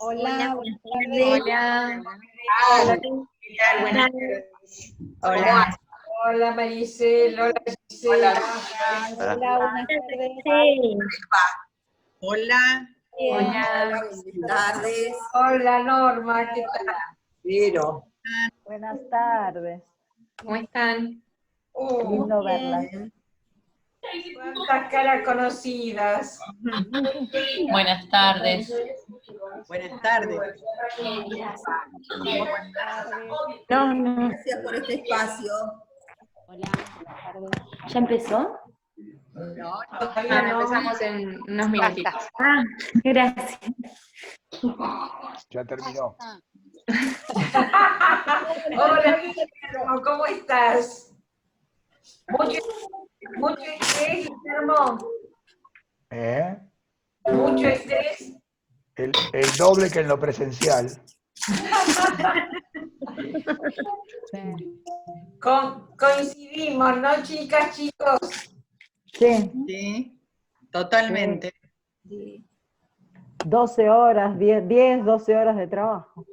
Hola, buenas tardes. Hola. Hola, ¿Qué tal? Buenas tardes. Hola. Hola Maricel, hola Gisela. hola, buenas tardes. Sí. Hola. Bien. Hola. Buenas tardes. Hola Norma, ¿qué tal? Vero. Buenas tardes, ¿Cómo están? lindo Bien. verlas. Cuántas caras conocidas. Buenas tardes. Buenas tardes. No. Gracias por este espacio. Hola, buenas tardes. ¿Ya empezó? No, Todavía no. Empezamos en unos minutitos. Ah, gracias. Ya terminó. Hola Guillermo, ¿cómo estás? Mucho estrés, Guillermo. ¿Eh? Mucho estrés. El doble que en lo presencial. Coincidimos, ¿no, chicas, chicos? Sí, sí, totalmente. 12 horas, 10, 12 horas de trabajo.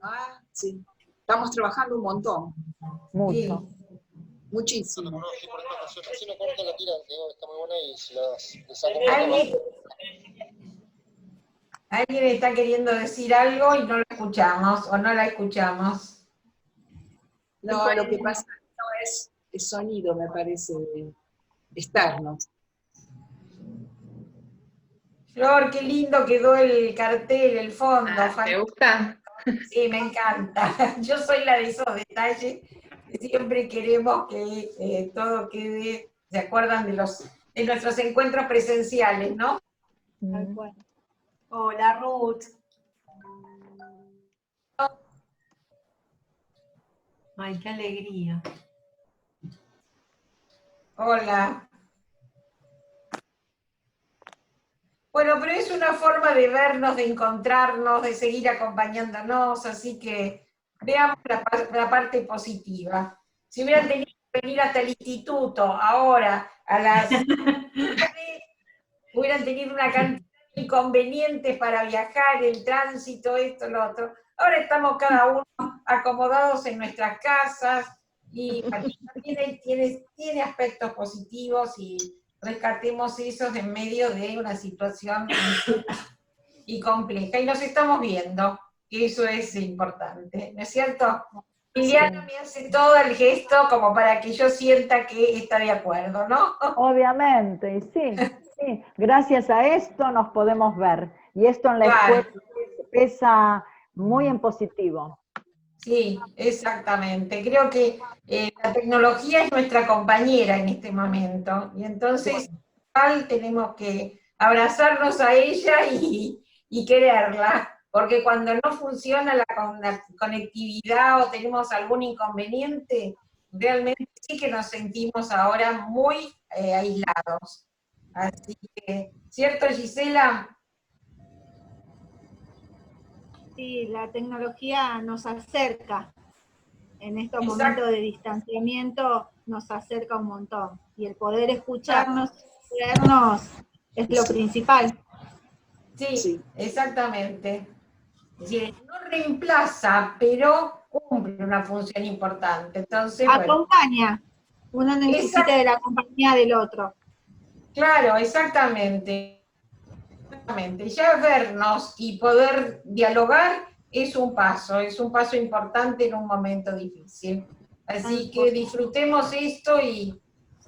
Ah, sí. Estamos trabajando un montón. Mucho. Muchísimo. No, sí, por esta ocasión. Así no corta la tira, digo, está muy buena y se le saca un Alguien está queriendo decir algo y no lo escuchamos o no la escuchamos. No, lo que pasa no es el sonido, me parece, externo. Flor, qué lindo quedó el cartel, el fondo. ¿Te gusta? Sí, me encanta. Yo soy la de esos detalles que siempre queremos que todo quede, ¿se acuerdan de nuestros encuentros presenciales, no? Tal cual. Hola, Ruth. Ay, qué alegría. Hola. Bueno, pero es una forma de vernos, de encontrarnos, de seguir acompañándonos, así que veamos la parte positiva. Si hubieran tenido que venir hasta el instituto ahora, a las 9, hubieran tenido una cantidad de inconvenientes para viajar, el tránsito, esto, lo otro. Ahora estamos cada uno acomodados en nuestras casas y bueno, también tiene aspectos positivos y rescatemos esos en medio de una situación y compleja. Y nos estamos viendo, que eso es importante, ¿no es cierto? Liliana me hace todo el gesto como para que yo sienta que está de acuerdo, ¿no? Obviamente, y sí. Gracias a esto nos podemos ver. Y esto en la Claro. escuela pesa muy en positivo. Sí, exactamente. Creo que la tecnología es nuestra compañera en este momento y entonces igual tenemos que abrazarnos a ella y quererla, porque cuando no funciona la conectividad o tenemos algún inconveniente, realmente sí que nos sentimos ahora muy aislados. Así que, ¿cierto, Gisela? Sí, la tecnología nos acerca. En estos Exacto. momentos de distanciamiento nos acerca un montón. Y el poder escucharnos, vernos, es lo principal. Sí, exactamente. No reemplaza, pero cumple una función importante. Entonces, bueno. Acompaña. Uno necesita de la compañía del otro. Claro, exactamente. Ya vernos y poder dialogar es un paso importante en un momento difícil. Así que disfrutemos esto y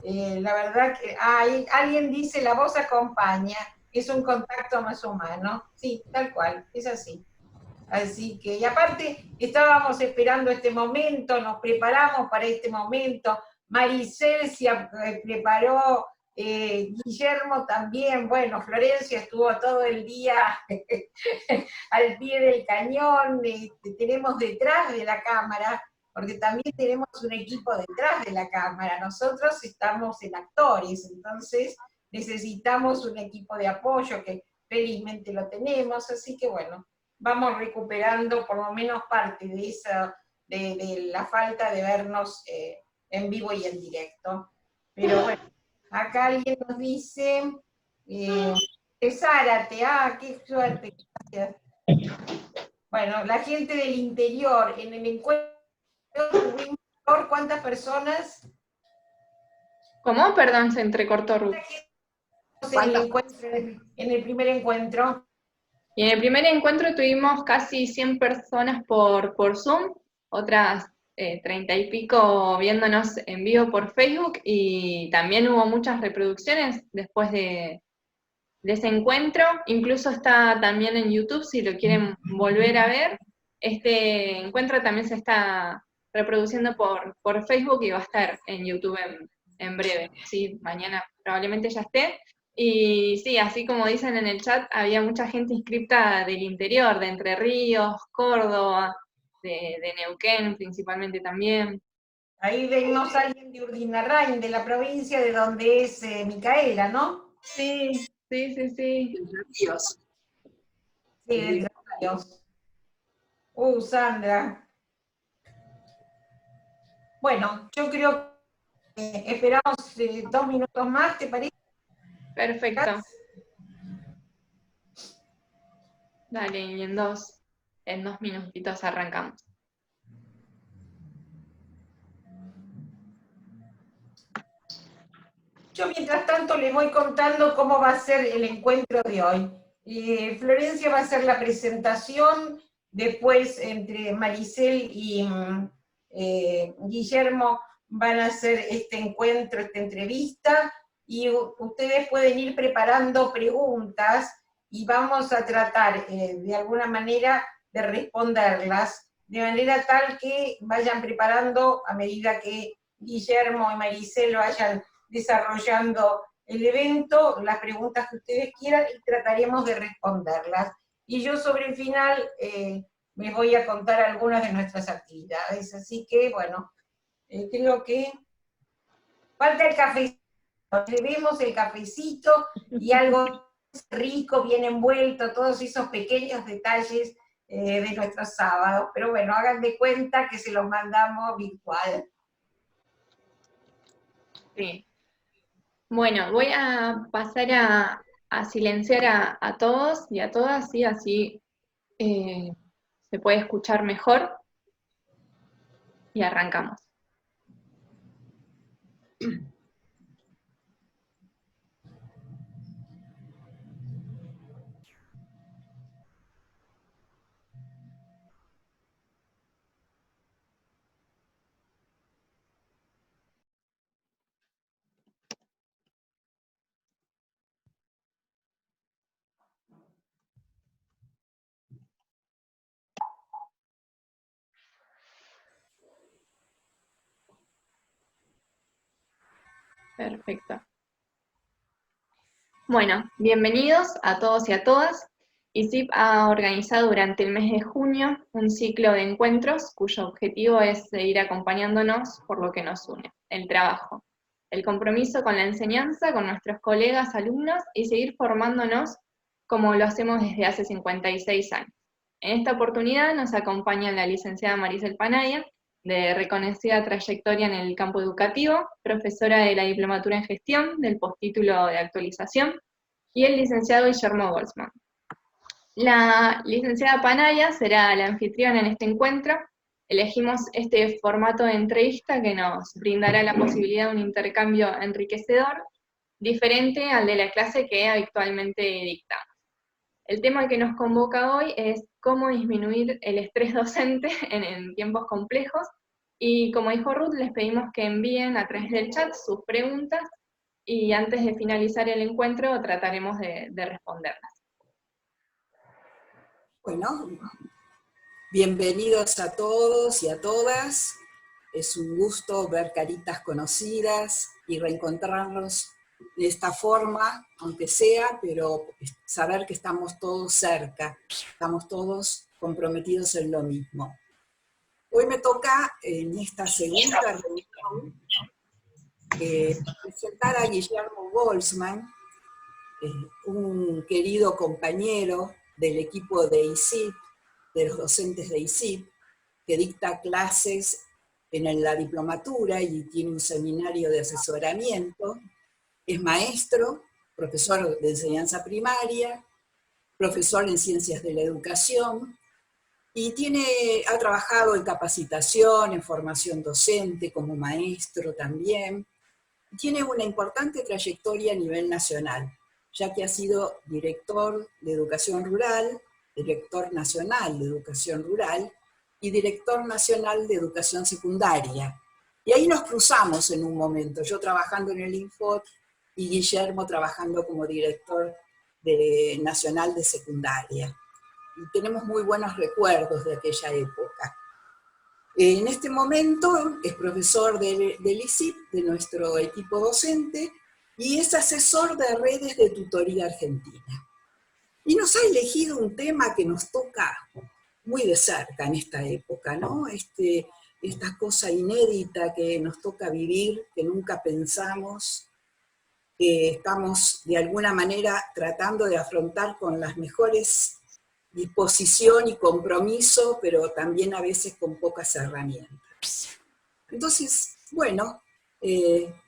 la verdad que alguien dice la voz acompaña, es un contacto más humano. Sí, tal cual, es así. Así que, y aparte, estábamos esperando este momento, nos preparamos para este momento, Maricel se preparó, Guillermo también, bueno, Florencia estuvo todo el día al pie del cañón, tenemos detrás de la cámara, porque también tenemos un equipo detrás de la cámara, nosotros estamos en actores, entonces necesitamos un equipo de apoyo que felizmente lo tenemos, así que bueno, vamos recuperando por lo menos parte de esa, de la falta de vernos en vivo y en directo. Pero bueno, acá alguien nos dice, Zárate, qué suerte, gracias. Bueno, la gente del interior, en el encuentro tuvimos, ¿cuántas personas? ¿Cómo? Perdón, se entrecortó Ruth. En el primer encuentro. Y en el primer encuentro tuvimos casi 100 personas por Zoom, otras 30 y pico viéndonos en vivo por Facebook, y también hubo muchas reproducciones después de ese encuentro. Incluso está también en YouTube, si lo quieren volver a ver. Este encuentro también se está reproduciendo por Facebook y va a estar en YouTube en breve. Sí, mañana probablemente ya esté. Y sí, así como dicen en el chat, había mucha gente inscripta del interior, de Entre Ríos, Córdoba, de Neuquén principalmente también. Ahí vemos a alguien de Urdinarrain, de la provincia de donde es Micaela, ¿no? Sí, sí, sí, sí. Dios. Sí, de Entre Ríos. Sandra. Bueno, yo creo que esperamos 2 minutos más, ¿te parece? Perfecto. Dale, y en dos minutitos arrancamos. Yo mientras tanto les voy contando cómo va a ser el encuentro de hoy. Florencia va a hacer la presentación, después entre Maricel y Guillermo van a hacer este encuentro, esta entrevista, y ustedes pueden ir preparando preguntas y vamos a tratar de alguna manera de responderlas, de manera tal que vayan preparando a medida que Guillermo y Maricel vayan desarrollando el evento, las preguntas que ustedes quieran, y trataremos de responderlas. Y yo sobre el final les voy a contar algunas de nuestras actividades, así que bueno, creo que falta el cafecito, llevemos el cafecito y algo rico, bien envuelto, todos esos pequeños detalles de nuestros sábados, pero bueno, hagan de cuenta que se los mandamos virtual. Sí. Bueno, voy a pasar a silenciar a todos y a todas, ¿sí? Así se puede escuchar mejor, y arrancamos. Perfecto. Bueno, bienvenidos a todos y a todas. ISIP ha organizado durante el mes de junio un ciclo de encuentros cuyo objetivo es seguir acompañándonos por lo que nos une, el trabajo, el compromiso con la enseñanza, con nuestros colegas, alumnos, y seguir formándonos como lo hacemos desde hace 56 años. En esta oportunidad nos acompaña la licenciada Maricel Panaya, de reconocida trayectoria en el campo educativo, profesora de la Diplomatura en Gestión, del postítulo de actualización, y el licenciado Guillermo Goldsman. La licenciada Panaya será la anfitriona en este encuentro. Elegimos este formato de entrevista que nos brindará la posibilidad de un intercambio enriquecedor, diferente al de la clase que habitualmente dictamos. El tema que nos convoca hoy es cómo disminuir el estrés docente en tiempos complejos, y como dijo Ruth, les pedimos que envíen a través del chat sus preguntas, y antes de finalizar el encuentro trataremos de responderlas. Bueno, bienvenidos a todos y a todas. Es un gusto ver caritas conocidas y reencontrarnos de esta forma, aunque sea, pero saber que estamos todos cerca, estamos todos comprometidos en lo mismo. Hoy me toca, en esta segunda reunión, presentar a Guillermo Goldsman, un querido compañero del equipo de ISIP, de los docentes de ISIP, que dicta clases en la diplomatura y tiene un seminario de asesoramiento. Es maestro, profesor de enseñanza primaria, profesor en Ciencias de la Educación, y ha trabajado en capacitación, en formación docente, como maestro también. Tiene una importante trayectoria a nivel nacional, ya que ha sido director de Educación Rural, director nacional de Educación Rural y director nacional de Educación Secundaria. Y ahí nos cruzamos en un momento, yo trabajando en el Infot y Guillermo trabajando como director nacional de secundaria. Y tenemos muy buenos recuerdos de aquella época. En este momento es profesor del ISIP, de nuestro equipo docente, y es asesor de redes de tutoría argentina. Y nos ha elegido un tema que nos toca muy de cerca en esta época, ¿no? Esta cosa inédita que nos toca vivir, que nunca pensamos, que estamos de alguna manera tratando de afrontar con las mejores disposición y compromiso, pero también a veces con pocas herramientas. Entonces, bueno,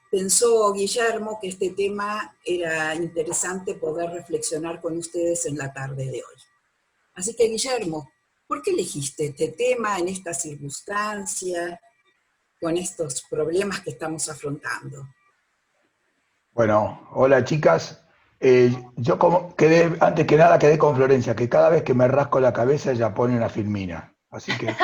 pensó Guillermo que este tema era interesante poder reflexionar con ustedes en la tarde de hoy. Así que, Guillermo, ¿por qué elegiste este tema en esta circunstancia, con estos problemas que estamos afrontando? Bueno, hola chicas. Yo antes que nada quedé con Florencia, que cada vez que me rasco la cabeza ella pone una filmina. Así que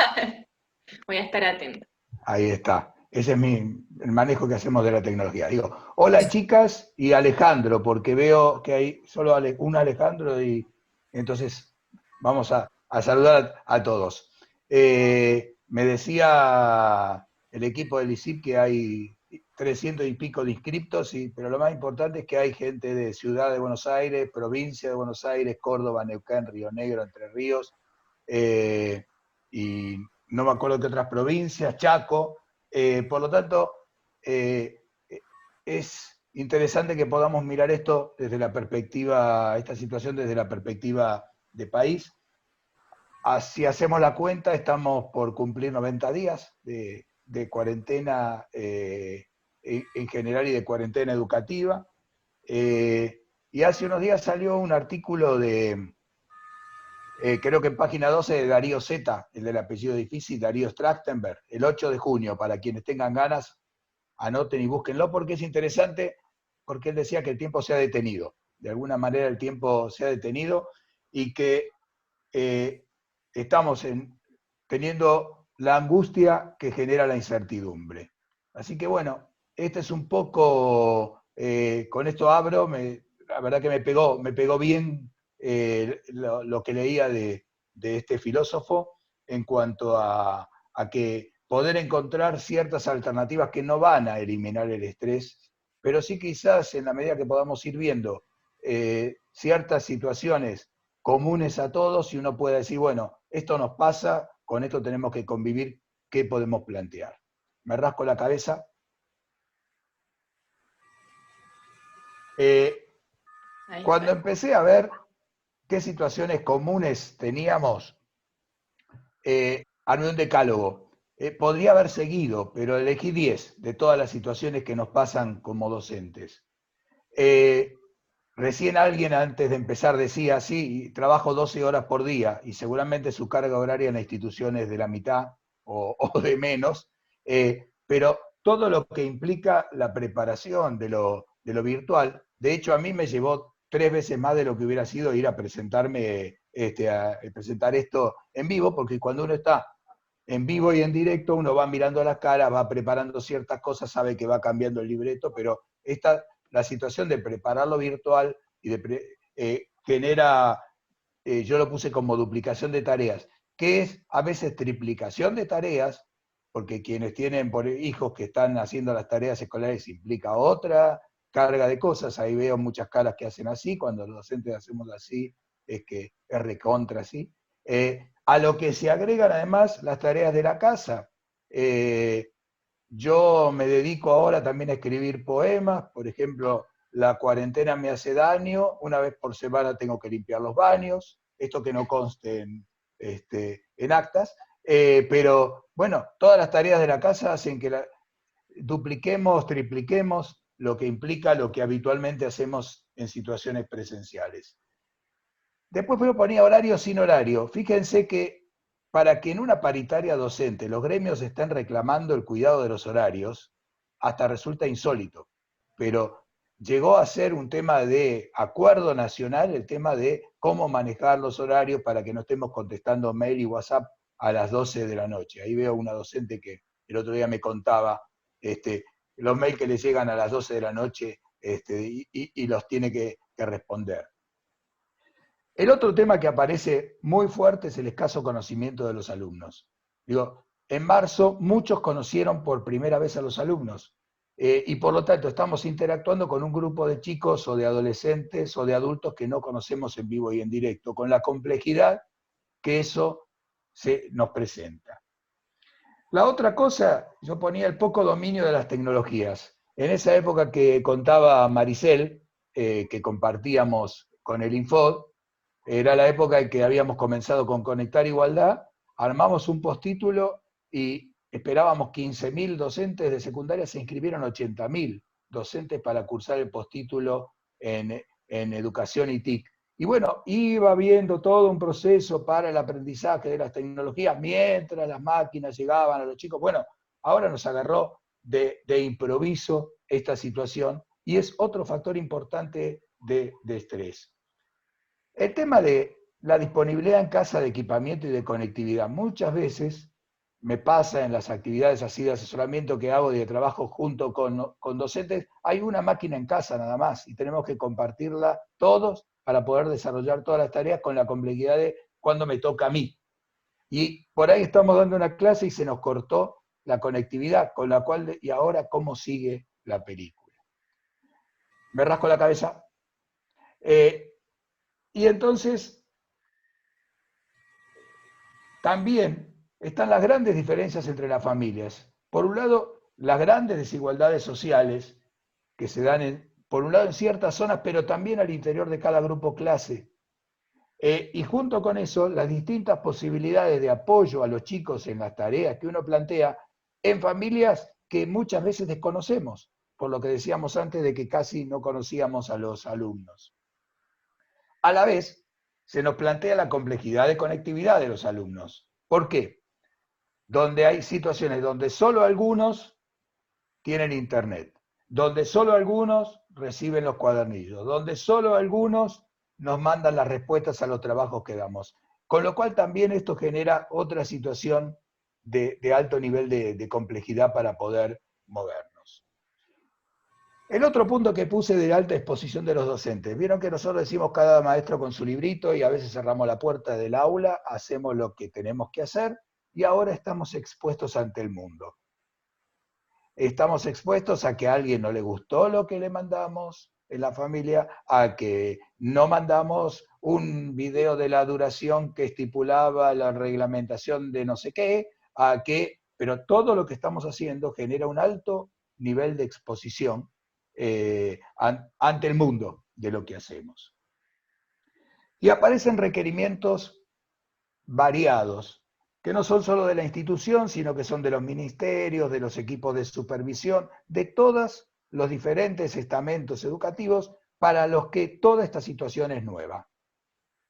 Voy a estar atento. ahí está. Ese es el manejo que hacemos de la tecnología. Digo, hola chicas y Alejandro, porque veo que hay solo un Alejandro y entonces vamos a saludar a todos. Me decía el equipo del ISIP que hay 300 y pico de inscriptos, pero lo más importante es que hay gente de Ciudad de Buenos Aires, Provincia de Buenos Aires, Córdoba, Neuquén, Río Negro, Entre Ríos, y no me acuerdo qué otras provincias, Chaco. Por lo tanto, es interesante que podamos mirar esto desde la perspectiva, esta situación desde la perspectiva de país. Si hacemos la cuenta, estamos por cumplir 90 días de cuarentena en general y de cuarentena educativa. Y hace unos días salió un artículo creo que en página 12 de Darío Zeta, el del apellido difícil, Darío Strachtenberg, el 8 de junio, para quienes tengan ganas, anoten y búsquenlo, porque es interesante, porque él decía que el tiempo se ha detenido. De alguna manera el tiempo se ha detenido y que estamos teniendo la angustia que genera la incertidumbre. Así que bueno, este es un poco, con esto abro, la verdad que me pegó bien lo que leía de este filósofo en cuanto a que poder encontrar ciertas alternativas que no van a eliminar el estrés, pero sí quizás en la medida que podamos ir viendo ciertas situaciones comunes a todos y uno pueda decir, bueno, esto nos pasa, con esto tenemos que convivir, ¿qué podemos plantear? Me rasco la cabeza. Cuando empecé a ver qué situaciones comunes teníamos, armé un decálogo. Podría haber seguido, pero elegí 10 de todas las situaciones que nos pasan como docentes. Recién alguien antes de empezar decía, sí, trabajo 12 horas por día y seguramente su carga horaria en la institución es de la mitad o de menos, pero todo lo que implica la preparación de lo virtual, de hecho a mí me llevó 3 veces más de lo que hubiera sido ir a presentarme, a presentar esto en vivo, porque cuando uno está en vivo y en directo, uno va mirando las caras, va preparando ciertas cosas, sabe que va cambiando el libreto, pero la situación de prepararlo virtual y genera, yo lo puse como duplicación de tareas, que es a veces triplicación de tareas, porque quienes tienen hijos que están haciendo las tareas escolares implica otra carga de cosas. Ahí veo muchas caras que hacen así, cuando los docentes hacemos así, es que es recontra así. A lo que se agregan además las tareas de la casa. Yo me dedico ahora también a escribir poemas, por ejemplo, la cuarentena me hace daño, una vez por semana tengo que limpiar los baños, esto que no conste en actas, pero bueno, todas las tareas de la casa hacen que dupliquemos, tripliquemos lo que implica lo que habitualmente hacemos en situaciones presenciales. Después yo ponía horario sin horario. Fíjense que para que en una paritaria docente los gremios estén reclamando el cuidado de los horarios, hasta resulta insólito. Pero llegó a ser un tema de acuerdo nacional, el tema de cómo manejar los horarios para que no estemos contestando mail y WhatsApp a las 12 de la noche. Ahí veo una docente que el otro día me contaba los mails que le llegan a las 12 de la noche y los tiene que responder. El otro tema que aparece muy fuerte es el escaso conocimiento de los alumnos. Digo, en marzo muchos conocieron por primera vez a los alumnos y por lo tanto estamos interactuando con un grupo de chicos o de adolescentes o de adultos que no conocemos en vivo y en directo, con la complejidad que eso nos presenta. La otra cosa, yo ponía el poco dominio de las tecnologías. En esa época que contaba Maricel, que compartíamos con el Infod, era la época en que habíamos comenzado con Conectar Igualdad, armamos un postítulo y esperábamos 15.000 docentes de secundaria, se inscribieron 80.000 docentes para cursar el postítulo en Educación y TIC. Y bueno, iba viendo todo un proceso para el aprendizaje de las tecnologías, mientras las máquinas llegaban a los chicos. Bueno, ahora nos agarró de improviso esta situación y es otro factor importante de estrés. El tema de la disponibilidad en casa de equipamiento y de conectividad. Muchas veces me pasa en las actividades así de asesoramiento que hago y de trabajo junto con docentes, hay una máquina en casa nada más y tenemos que compartirla todos para poder desarrollar todas las tareas con la complejidad de cuando me toca a mí. Y por ahí estamos dando una clase y se nos cortó la conectividad, con la cual, y ahora, ¿cómo sigue la película? Me rasco la cabeza. Y entonces, también están las grandes diferencias entre las familias. Por un lado, las grandes desigualdades sociales que se dan, por un lado en ciertas zonas, pero también al interior de cada grupo clase. Y junto con eso, las distintas posibilidades de apoyo a los chicos en las tareas que uno plantea en familias que muchas veces desconocemos, por lo que decíamos antes de que casi no conocíamos a los alumnos. A la vez, se nos plantea la complejidad de conectividad de los alumnos. ¿Por qué? Donde hay situaciones donde solo algunos tienen internet, donde solo algunos reciben los cuadernillos, donde solo algunos nos mandan las respuestas a los trabajos que damos. Con lo cual también esto genera otra situación de alto nivel de complejidad para poder movernos. El otro punto que puse de alta exposición de los docentes. Vieron que nosotros decimos cada maestro con su librito y a veces cerramos la puerta del aula, hacemos lo que tenemos que hacer y ahora estamos expuestos ante el mundo. Estamos expuestos a que a alguien no le gustó lo que le mandamos en la familia, a que no mandamos un video de la duración que estipulaba la reglamentación de no sé qué, pero todo lo que estamos haciendo genera un alto nivel de exposición ante el mundo de lo que hacemos. Y aparecen requerimientos variados, que no son solo de la institución, sino que son de los ministerios, de los equipos de supervisión, de todos los diferentes estamentos educativos para los que toda esta situación es nueva.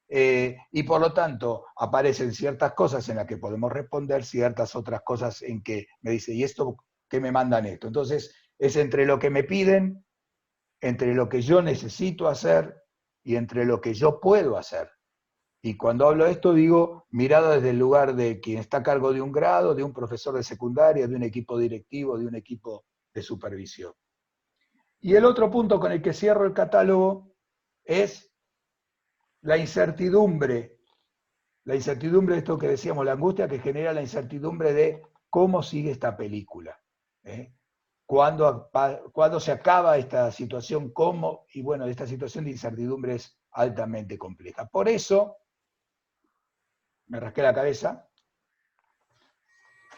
Y por lo tanto, aparecen ciertas cosas en las que podemos responder, ciertas otras cosas en que me dice, ¿y esto qué me mandan esto? Entonces, es entre lo que me piden, entre lo que yo necesito hacer y entre lo que yo puedo hacer. Y cuando hablo de esto digo, mirado desde el lugar de quien está a cargo de un grado, de un profesor de secundaria, de un equipo directivo, de un equipo de supervisión. Y el otro punto con el que cierro el catálogo es la incertidumbre. La incertidumbre de esto que decíamos, la angustia que genera la incertidumbre de cómo sigue esta película. ¿Cuándo se acaba esta situación? ¿Cómo? Y bueno, esta situación de incertidumbre es altamente compleja. Por eso, me rasqué la cabeza,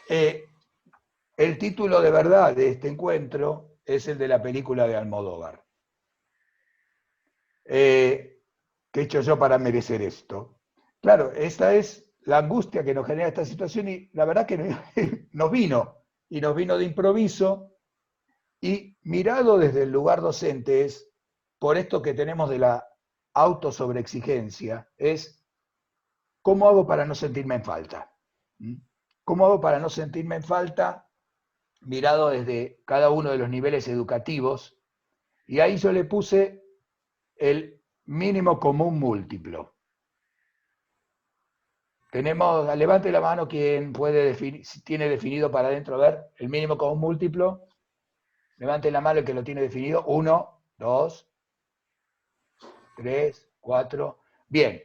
el título de verdad de este encuentro es el de la película de Almodóvar. ¿Qué he hecho yo para merecer esto? Claro, esta es la angustia que nos genera esta situación y la verdad que nos vino de improviso y mirado desde el lugar docente es por esto que tenemos de la autosobreexigencia es ¿cómo hago para no sentirme en falta? ¿Cómo hago para no sentirme en falta? Mirado desde cada uno de los niveles educativos, y ahí yo le puse el mínimo común múltiplo. Tenemos, levante la mano quien puede definir, si tiene definido para adentro, a ver, el mínimo común múltiplo. Levante la mano el que lo tiene definido. 1, 2, 3, 4. Bien.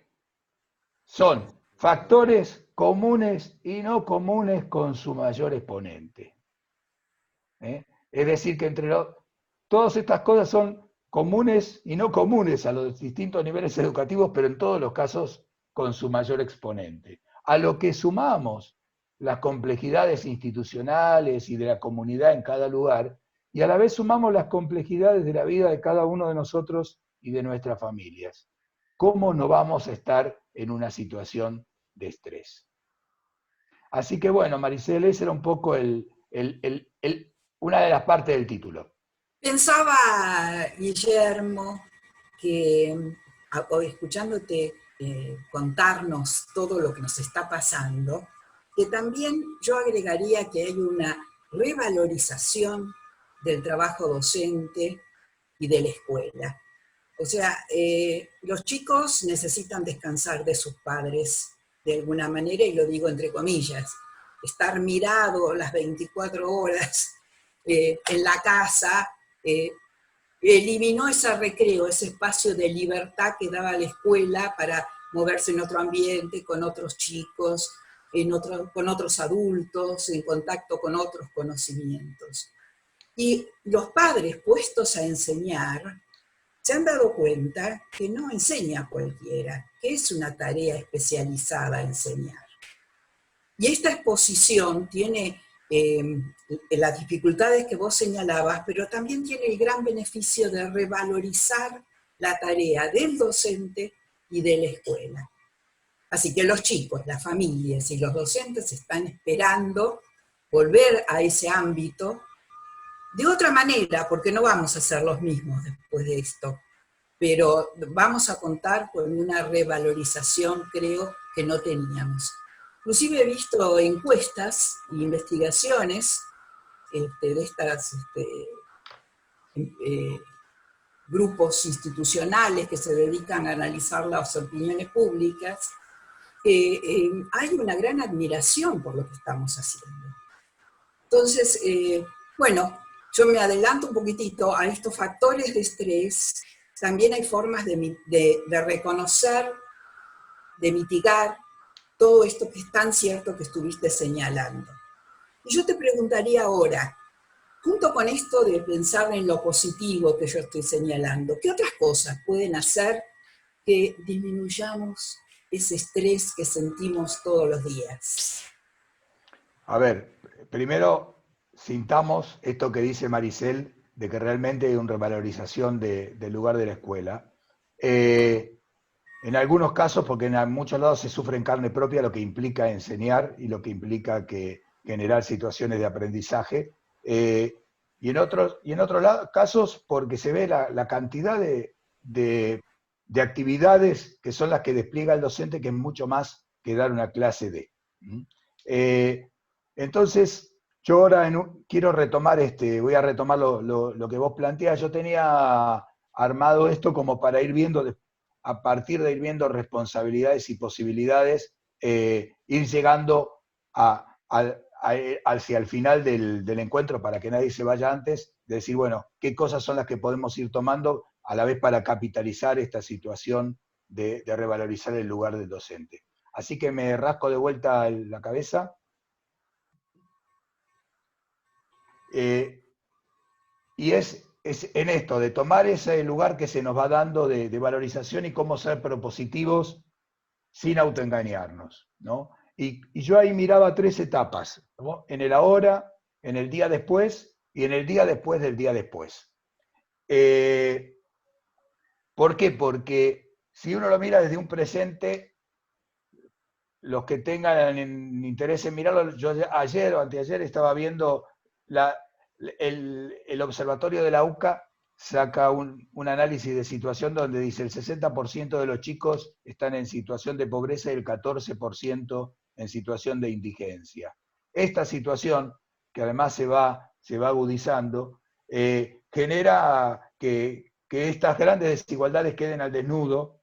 Son factores comunes y no comunes con su mayor exponente. Es decir, que todas estas cosas son comunes y no comunes a los distintos niveles educativos, pero en todos los casos con su mayor exponente. A lo que sumamos las complejidades institucionales y de la comunidad en cada lugar, y a la vez sumamos las complejidades de la vida de cada uno de nosotros y de nuestras familias. ¿Cómo no vamos a estar en una situación de estrés? Así que bueno, Maricel, ese era un poco una de las partes del título. Pensaba, Guillermo, que escuchándote contarnos todo lo que nos está pasando, que también yo agregaría que hay una revalorización del trabajo docente y de la escuela. O sea, los chicos necesitan descansar de sus padres de alguna manera, y lo digo entre comillas, estar mirado las 24 horas en la casa, eliminó ese recreo, ese espacio de libertad que daba la escuela para moverse en otro ambiente, con otros chicos, con otros adultos, en contacto con otros conocimientos. Y los padres puestos a enseñar se han dado cuenta que no enseña cualquiera, que es una tarea especializada enseñar. Y esta exposición tiene las dificultades que vos señalabas, pero también tiene el gran beneficio de revalorizar la tarea del docente y de la escuela. Así que los chicos, las familias y los docentes están esperando volver a ese ámbito de otra manera, porque no vamos a ser los mismos después de esto, pero vamos a contar con una revalorización, creo, que no teníamos. Inclusive he visto encuestas e investigaciones de estas grupos institucionales que se dedican a analizar las opiniones públicas, hay una gran admiración por lo que estamos haciendo. Entonces, bueno, yo me adelanto un poquitito a estos factores de estrés. También hay formas de reconocer, de mitigar todo esto que es tan cierto que estuviste señalando. Y yo te preguntaría ahora, junto con esto de pensar en lo positivo que yo estoy señalando, ¿qué otras cosas pueden hacer que disminuyamos ese estrés que sentimos todos los días? A ver, primero sintamos esto que dice Maricel, de que realmente hay una revalorización del lugar de la escuela. En algunos casos, porque en muchos lados se sufre en carne propia lo que implica enseñar y lo que implica generar situaciones de aprendizaje, y en otros casos porque se ve la cantidad de actividades que son las que despliega el docente, que es mucho más que dar una clase de. Entonces, yo ahora quiero retomar voy a retomar lo que vos planteás. Yo tenía armado esto como para ir viendo, a partir de ir viendo responsabilidades y posibilidades, ir llegando hacia el final del encuentro, para que nadie se vaya antes, de decir, bueno, qué cosas son las que podemos ir tomando a la vez para capitalizar esta situación de revalorizar el lugar del docente. Así que me rasco de vuelta la cabeza. Y es en esto, de tomar ese lugar que se nos va dando de valorización y cómo ser propositivos sin autoengañarnos, ¿no? Y yo ahí miraba 3 etapas, ¿no? En el ahora, en el día después y en el día después del día después. ¿Por qué? Porque si uno lo mira desde un presente, los que tengan interés en mirarlo, yo ayer o anteayer estaba viendo el observatorio de la UCA saca un análisis de situación donde dice el 60% de los chicos están en situación de pobreza y el 14% en situación de indigencia. Esta situación, que además se va agudizando, genera que estas grandes desigualdades queden al desnudo,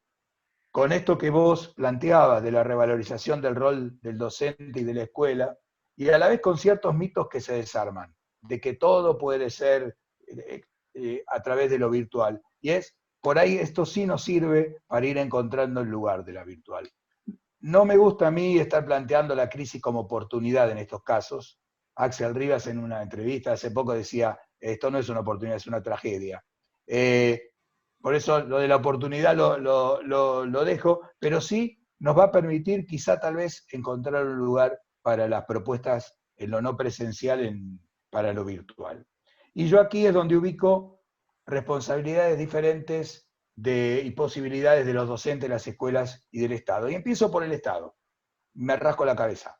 con esto que vos planteabas de la revalorización del rol del docente y de la escuela, y a la vez con ciertos mitos que se desarman, de que todo puede ser a través de lo virtual. Y por ahí esto sí nos sirve para ir encontrando el lugar de la virtual. No me gusta a mí estar planteando la crisis como oportunidad en estos casos. Axel Rivas en una entrevista hace poco decía, esto no es una oportunidad, es una tragedia. Por eso lo de la oportunidad lo dejo, pero sí nos va a permitir quizá tal vez encontrar un lugar para las propuestas en lo no presencial, para lo virtual. Y yo aquí es donde ubico responsabilidades diferentes y posibilidades de los docentes, las escuelas y del Estado. Y empiezo por el Estado. Me rasco la cabeza.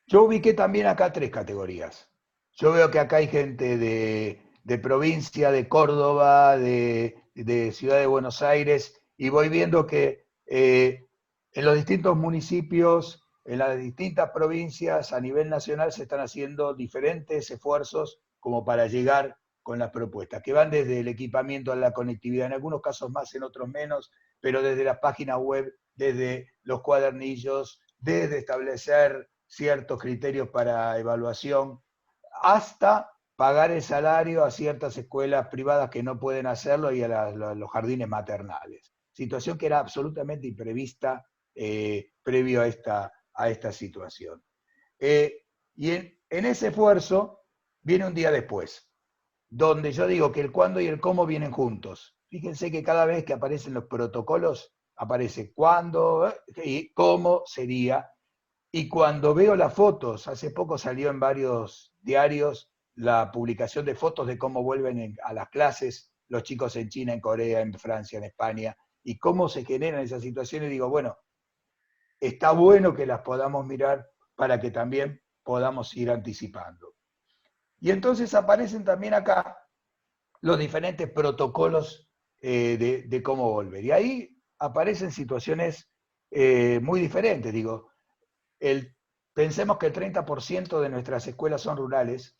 Yo ubiqué también acá 3 categorías. Yo veo que acá hay gente de provincia, de Córdoba, de Ciudad de Buenos Aires, y voy viendo que en los distintos municipios, en las distintas provincias, a nivel nacional, se están haciendo diferentes esfuerzos como para llegar con las propuestas, que van desde el equipamiento a la conectividad, en algunos casos más, en otros menos, pero desde las páginas web, desde los cuadernillos, desde establecer ciertos criterios para evaluación, hasta pagar el salario a ciertas escuelas privadas que no pueden hacerlo y a los jardines maternales. Situación que era absolutamente imprevista previo a esta situación. Y en ese esfuerzo viene un día después, donde yo digo que el cuándo y el cómo vienen juntos. Fíjense que cada vez que aparecen los protocolos, aparece cuándo y cómo sería. Y cuando veo las fotos, hace poco salió en varios diarios la publicación de fotos de cómo vuelven a las clases los chicos en China, en Corea, en Francia, en España, y cómo se generan esas situaciones, digo, bueno, está bueno que las podamos mirar para que también podamos ir anticipando. Y entonces aparecen también acá los diferentes protocolos de cómo volver. Y ahí aparecen situaciones muy diferentes, digo. Pensemos que el 30% de nuestras escuelas son rurales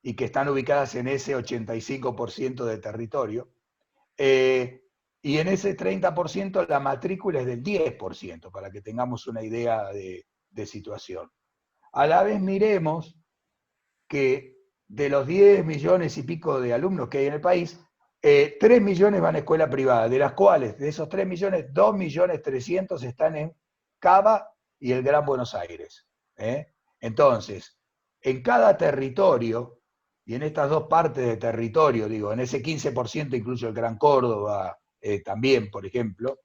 y que están ubicadas en ese 85% de territorio. Y en ese 30% la matrícula es del 10%, para que tengamos una idea de situación. A la vez miremos que de los 10 millones y pico de alumnos que hay en el país, 3 millones van a escuela privada, de las cuales, de esos 3 millones, 2.300.000 están en Cava y el Gran Buenos Aires. Entonces, en cada territorio, y en estas dos partes de territorio, digo, en ese 15% incluyo el Gran Córdoba, también, por ejemplo,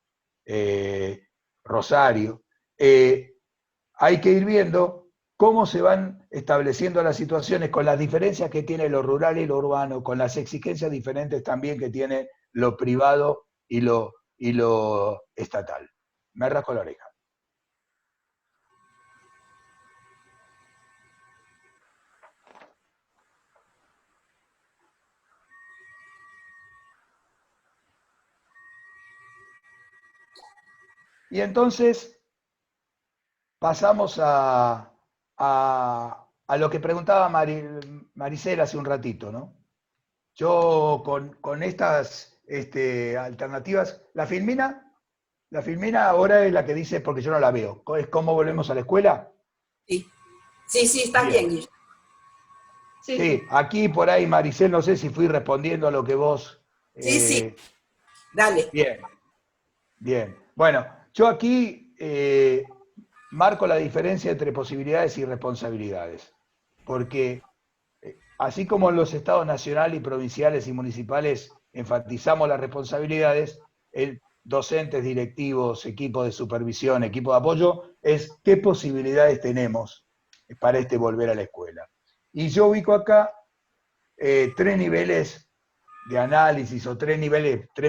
Rosario, hay que ir viendo cómo se van estableciendo las situaciones con las diferencias que tiene lo rural y lo urbano, con las exigencias diferentes también que tiene lo privado y lo estatal. Me rasco la oreja. Y entonces pasamos a lo que preguntaba Maricela hace un ratito, ¿no? Yo con estas alternativas, la Filmina ahora es la que dice, porque yo no la veo, es cómo volvemos a la escuela. Sí, está bien, Guillermo. Sí, aquí por ahí, Maricel, no sé si fui respondiendo a lo que vos... Sí, dale. Bien. Bueno, yo aquí marco la diferencia entre posibilidades y responsabilidades, porque así como en los estados nacionales y provinciales y municipales enfatizamos las responsabilidades, docentes, directivos, equipos de supervisión, equipo de apoyo, es qué posibilidades tenemos para volver a la escuela. Y yo ubico acá 3 niveles de análisis o 3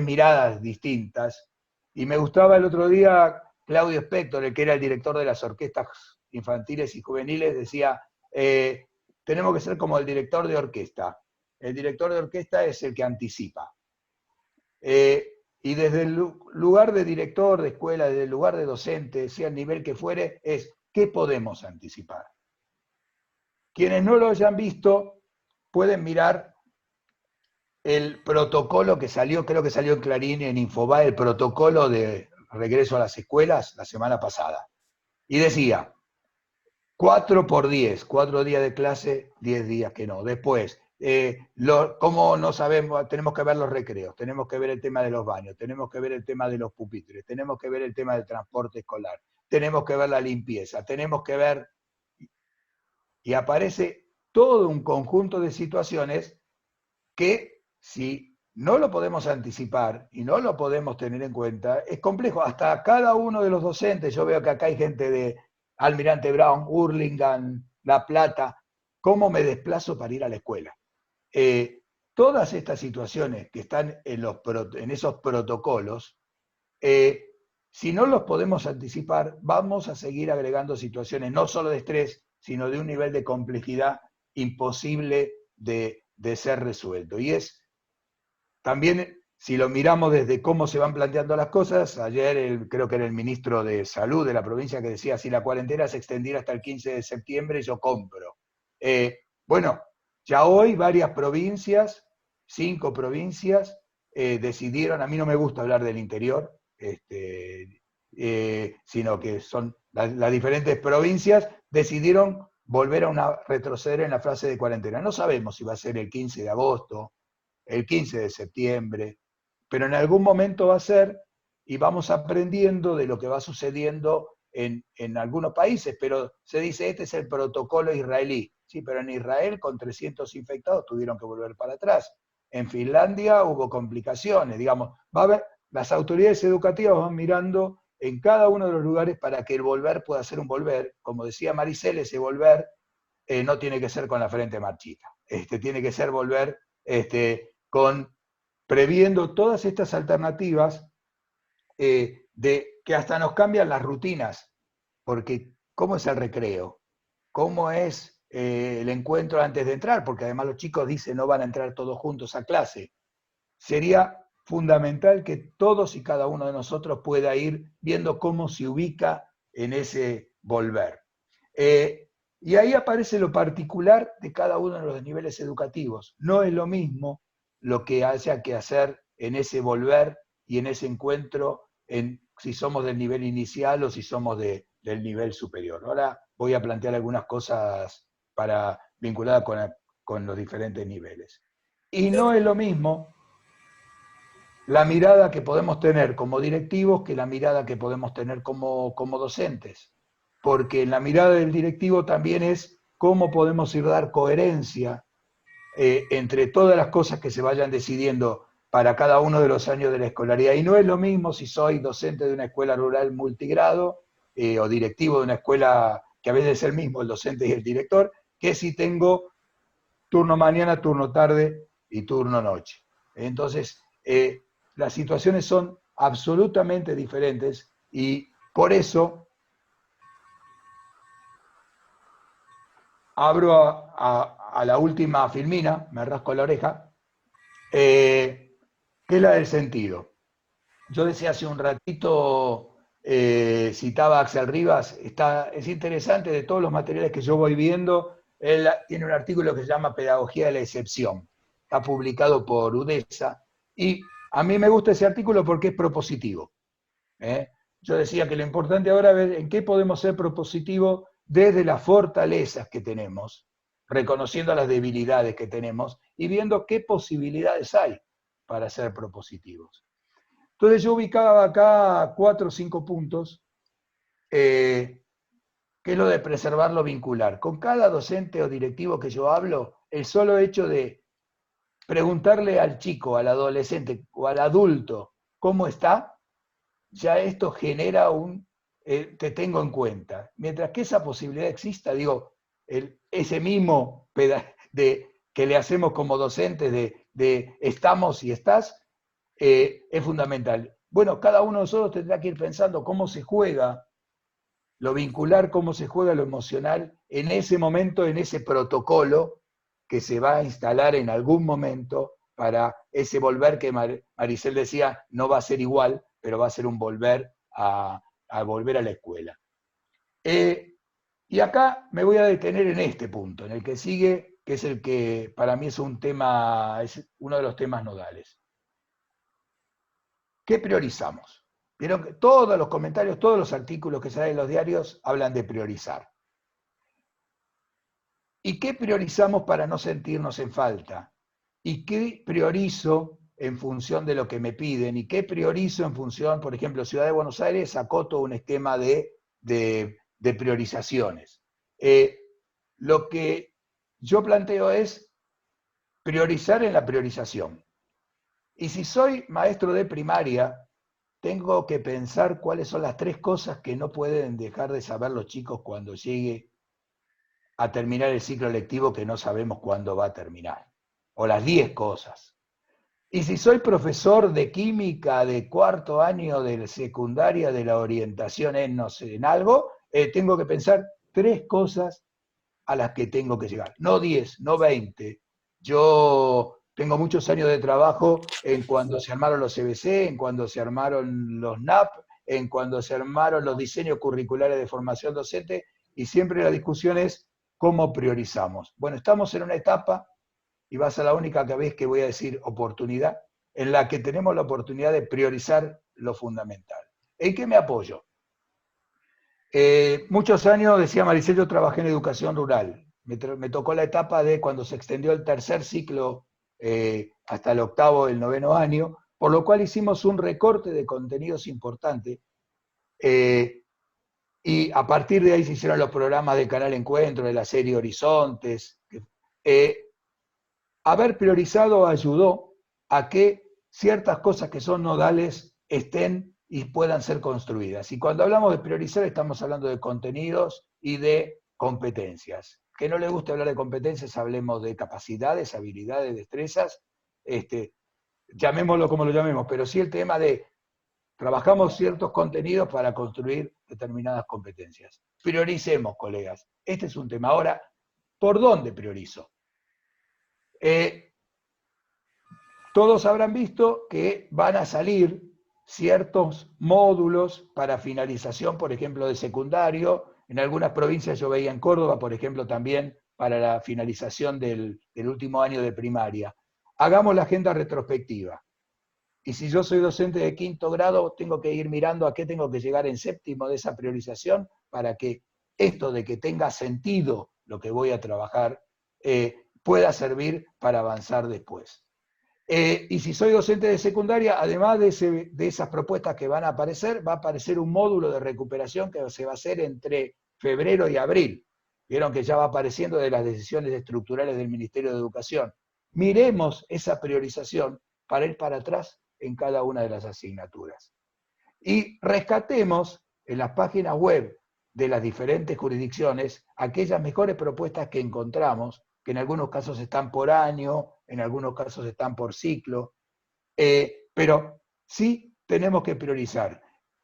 miradas distintas. Y me gustaba el otro día Claudio Spector, el que era el director de las orquestas infantiles y juveniles, decía, tenemos que ser como el director de orquesta. El director de orquesta es el que anticipa. Y desde el lugar de director de escuela, desde el lugar de docente, sea el nivel que fuere, es ¿qué podemos anticipar? Quienes no lo hayan visto, pueden mirar el protocolo que salió, creo que salió en Clarín y en Infobae, el protocolo de regreso a las escuelas la semana pasada. Y decía, 4x10, 4 días de clase, 10 días que no. Después, ¿cómo no sabemos? Tenemos que ver los recreos, tenemos que ver el tema de los baños, tenemos que ver el tema de los pupitres, tenemos que ver el tema del transporte escolar, tenemos que ver la limpieza, tenemos que ver... Y aparece todo un conjunto de situaciones que si no lo podemos anticipar y no lo podemos tener en cuenta, es complejo. Hasta cada uno de los docentes, yo veo que acá hay gente de Almirante Brown, Hurlingham, La Plata, ¿cómo me desplazo para ir a la escuela? Todas estas situaciones que están en esos protocolos, si no los podemos anticipar, vamos a seguir agregando situaciones no solo de estrés, sino de un nivel de complejidad imposible de ser resuelto. Y es también, si lo miramos desde cómo se van planteando las cosas, ayer creo que era el ministro de Salud de la provincia que decía, si la cuarentena se extendiera hasta el 15 de septiembre, yo compro. Bueno, ya hoy varias provincias, 5 provincias, decidieron, a mí no me gusta hablar del interior, sino que son las diferentes provincias, decidieron volver a retroceder en la fase de cuarentena. No sabemos si va a ser el 15 de agosto, el 15 de septiembre, pero en algún momento va a ser, y vamos aprendiendo de lo que va sucediendo en algunos países, pero se dice, este es el protocolo israelí. Sí, pero en Israel con 300 infectados tuvieron que volver para atrás. En Finlandia hubo complicaciones, digamos, va a haber, las autoridades educativas van mirando en cada uno de los lugares para que el volver pueda ser un volver. Como decía Maricel, ese volver no tiene que ser con la frente marchita, tiene que ser volver previendo todas estas alternativas de que hasta nos cambian las rutinas, porque ¿cómo es el recreo? ¿Cómo es el encuentro antes de entrar? Porque además los chicos dicen no van a entrar todos juntos a clase. Sería fundamental que todos y cada uno de nosotros pueda ir viendo cómo se ubica en ese volver. Y ahí aparece lo particular de cada uno de los niveles educativos. No es lo mismo lo que haya que hacer en ese volver y en ese encuentro, si somos del nivel inicial o si somos del nivel superior. Ahora voy a plantear algunas cosas vinculadas con los diferentes niveles. Y no es lo mismo la mirada que podemos tener como directivos que la mirada que podemos tener como docentes. Porque en la mirada del directivo también es cómo podemos ir a dar coherencia entre todas las cosas que se vayan decidiendo para cada uno de los años de la escolaridad. Y no es lo mismo si soy docente de una escuela rural multigrado o directivo de una escuela que a veces es el mismo, el docente y el director, que si tengo turno mañana, turno tarde y turno noche. Entonces, las situaciones son absolutamente diferentes y por eso abro a la última filmina, me rasco la oreja, que es la del sentido. Yo decía hace un ratito, citaba a Axel Rivas, es interesante de todos los materiales que yo voy viendo, él tiene un artículo que se llama Pedagogía de la Excepción, está publicado por UDESA, y a mí me gusta ese artículo porque es propositivo. Yo decía que lo importante ahora es ver en qué podemos ser propositivos desde las fortalezas que tenemos, reconociendo las debilidades que tenemos y viendo qué posibilidades hay para ser propositivos. Entonces yo ubicaba acá 4 o 5 puntos, que es lo de preservar lo vincular. Con cada docente o directivo que yo hablo, el solo hecho de preguntarle al chico, al adolescente o al adulto cómo está, ya esto genera te tengo en cuenta. Mientras que esa posibilidad exista, digo, ese mismo que le hacemos como docentes de estamos y estás, es fundamental. Bueno, cada uno de nosotros tendrá que ir pensando cómo se juega lo vincular, cómo se juega lo emocional en ese momento, en ese protocolo que se va a instalar en algún momento para ese volver que Maricel decía, no va a ser igual, pero va a ser un volver a volver a la escuela. Y acá me voy a detener en este punto, en el que sigue, que es el que para mí es un tema, es uno de los temas nodales. ¿Qué priorizamos? Vieron que todos los comentarios, todos los artículos que salen en los diarios hablan de priorizar. ¿Y qué priorizamos para no sentirnos en falta? ¿Y qué priorizo en función de lo que me piden? ¿Y qué priorizo en función, por ejemplo, Ciudad de Buenos Aires sacó todo un esquema de priorizaciones? Lo que yo planteo es priorizar en la priorización. Y si soy maestro de primaria, tengo que pensar cuáles son las 3 cosas que no pueden dejar de saber los chicos cuando llegue a terminar el ciclo lectivo que no sabemos cuándo va a terminar. O las 10 cosas. Y si soy profesor de química de 4º año de secundaria de la orientación en, no sé, en algo, tengo que pensar 3 cosas a las que tengo que llegar. No 10, no 20. Yo tengo muchos años de trabajo en cuando se armaron los CBC, en cuando se armaron los NAP, en cuando se armaron los diseños curriculares de formación docente, y siempre la discusión es cómo priorizamos. Bueno, estamos en una etapa, y va a ser la única vez que voy a decir oportunidad, en la que tenemos la oportunidad de priorizar lo fundamental. ¿En qué me apoyo? Muchos años, decía Maricel, yo trabajé en educación rural. Me tocó la etapa de cuando se extendió el 3er ciclo hasta el 8º, el 9º año, por lo cual hicimos un recorte de contenidos importante. Y a partir de ahí se hicieron los programas de Canal Encuentro, de la serie Horizontes. Haber priorizado ayudó a que ciertas cosas que son nodales estén y puedan ser construidas. Y cuando hablamos de priorizar estamos hablando de contenidos y de competencias. Que no le guste hablar de competencias, hablemos de capacidades, habilidades, destrezas, llamémoslo como lo llamemos, pero sí el tema de trabajamos ciertos contenidos para construir determinadas competencias. Prioricemos, colegas. Este es un tema. Ahora, ¿por dónde priorizo? Todos habrán visto que van a salir ciertos módulos para finalización, por ejemplo, de secundario. En algunas provincias yo veía en Córdoba, por ejemplo, también para la finalización del último año de primaria. Hagamos la agenda retrospectiva. Y si yo soy docente de 5º grado, tengo que ir mirando a qué tengo que llegar en 7º de esa priorización para que esto de que tenga sentido lo que voy a trabajar pueda servir para avanzar después. Y si soy docente de secundaria, además de esas propuestas que van a aparecer, va a aparecer un módulo de recuperación que se va a hacer entre febrero y abril. Vieron que ya va apareciendo de las decisiones estructurales del Ministerio de Educación. Miremos esa priorización para ir para atrás en cada una de las asignaturas. Y rescatemos en las páginas web de las diferentes jurisdicciones aquellas mejores propuestas que encontramos, que en algunos casos están por año, en algunos casos están por ciclo, pero sí tenemos que priorizar.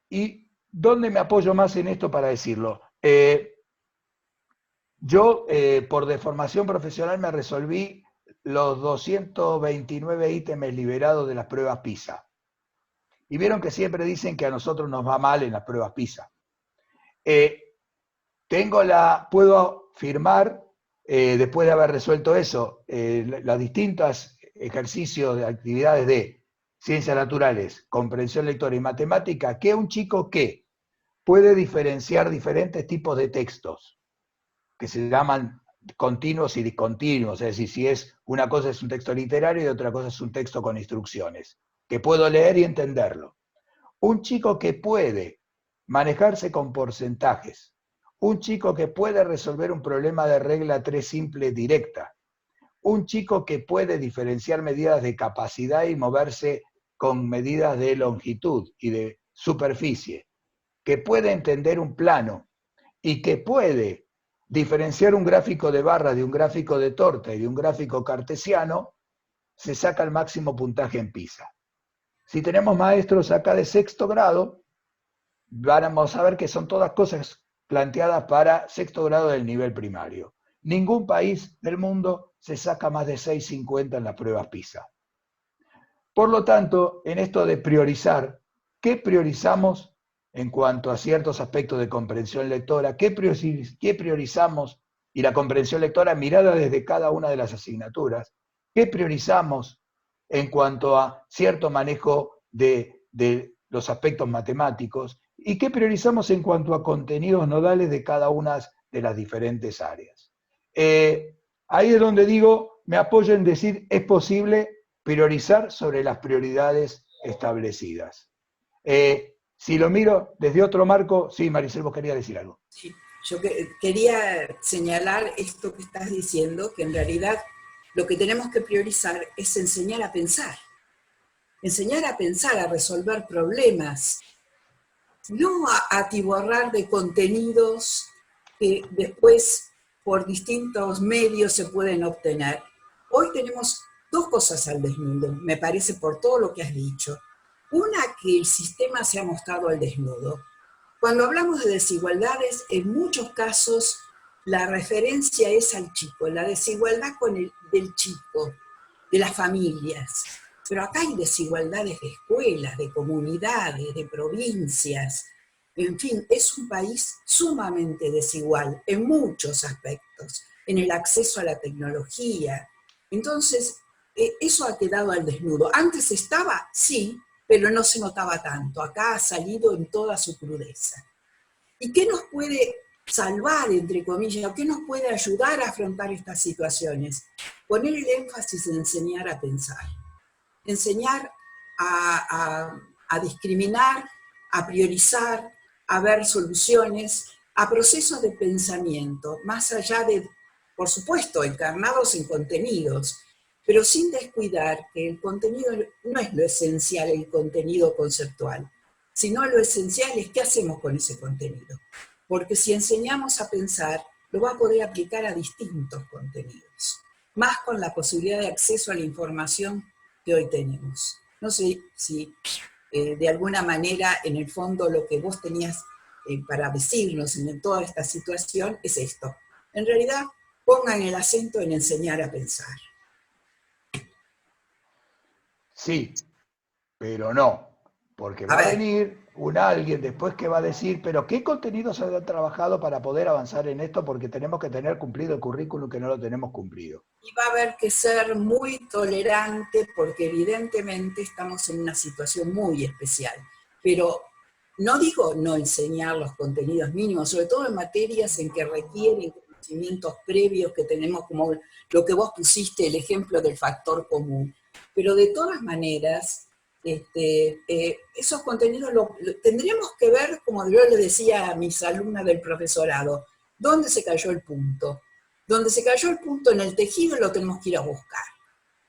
¿Y dónde me apoyo más en esto para decirlo? Yo, por deformación profesional, me resolví los 229 ítems liberados de las pruebas PISA. Y vieron que siempre dicen que a nosotros nos va mal en las pruebas PISA. Puedo firmar, después de haber resuelto eso, los distintos ejercicios de actividades de ciencias naturales, comprensión lectora y matemática, que un chico que puede diferenciar diferentes tipos de textos, que se llaman continuos y discontinuos, es decir, si es una cosa es un texto literario y otra cosa es un texto con instrucciones, que puedo leer y entenderlo. Un chico que puede manejarse con porcentajes, un chico que puede resolver un problema de regla 3 simple directa, un chico que puede diferenciar medidas de capacidad y moverse con medidas de longitud y de superficie, que puede entender un plano y que puede diferenciar un gráfico de barra de un gráfico de torta y de un gráfico cartesiano, se saca el máximo puntaje en PISA. Si tenemos maestros acá de 6º grado, vamos a ver que son todas cosas planteadas para sexto grado del nivel primario. Ningún país del mundo se saca más de 6,50 en las pruebas PISA. Por lo tanto, en esto de priorizar, ¿qué priorizamos en cuanto a ciertos aspectos de comprensión lectora? ¿Qué priorizamos? Y la comprensión lectora mirada desde cada una de las asignaturas. ¿Qué priorizamos en cuanto a cierto manejo de los aspectos matemáticos? ¿Y qué priorizamos en cuanto a contenidos nodales de cada una de las diferentes áreas? Ahí es donde digo, me apoyo en decir, es posible priorizar sobre las prioridades establecidas. Si lo miro desde otro marco, sí, Maricel, vos querías decir algo. Sí, yo quería señalar esto que estás diciendo, que en realidad lo que tenemos que priorizar es enseñar a pensar. Enseñar a pensar, a resolver problemas, no a atiborrar de contenidos que después por distintos medios se pueden obtener. Hoy tenemos dos cosas al desnudo, me parece, por todo lo que has dicho. Una, que el sistema se ha mostrado al desnudo. Cuando hablamos de desigualdades, en muchos casos la referencia es al chico, la desigualdad del chico, de las familias. Pero acá hay desigualdades de escuelas, de comunidades, de provincias. En fin, es un país sumamente desigual en muchos aspectos, en el acceso a la tecnología. Entonces, eso ha quedado al desnudo. Antes estaba, sí, pero no se notaba tanto. Acá ha salido en toda su crudeza. ¿Y qué nos puede salvar, entre comillas, o qué nos puede ayudar a afrontar estas situaciones? Poner el énfasis en enseñar a pensar. Enseñar a discriminar, a priorizar, a ver soluciones, a procesos de pensamiento, más allá de, por supuesto, encarnados en contenidos, pero sin descuidar que el contenido no es lo esencial, el contenido conceptual, sino lo esencial es qué hacemos con ese contenido. Porque si enseñamos a pensar, lo va a poder aplicar a distintos contenidos, más con la posibilidad de acceso a la información que hoy tenemos. No sé si de alguna manera, en el fondo, lo que vos tenías para decirnos en toda esta situación es esto. En realidad, pongan el acento en enseñar a pensar. Sí, pero no, porque va a venir alguien después que va a decir, pero ¿qué contenidos se han trabajado para poder avanzar en esto? Porque tenemos que tener cumplido el currículum que no lo tenemos cumplido. Y va a haber que ser muy tolerante porque evidentemente estamos en una situación muy especial. Pero no digo no enseñar los contenidos mínimos, sobre todo en materias en que requieren conocimientos previos que tenemos, como lo que vos pusiste, el ejemplo del factor común. Pero de todas maneras, esos contenidos tendríamos que ver, como yo le decía a mis alumnas del profesorado, ¿dónde se cayó el punto? Donde se cayó el punto en el tejido lo tenemos que ir a buscar.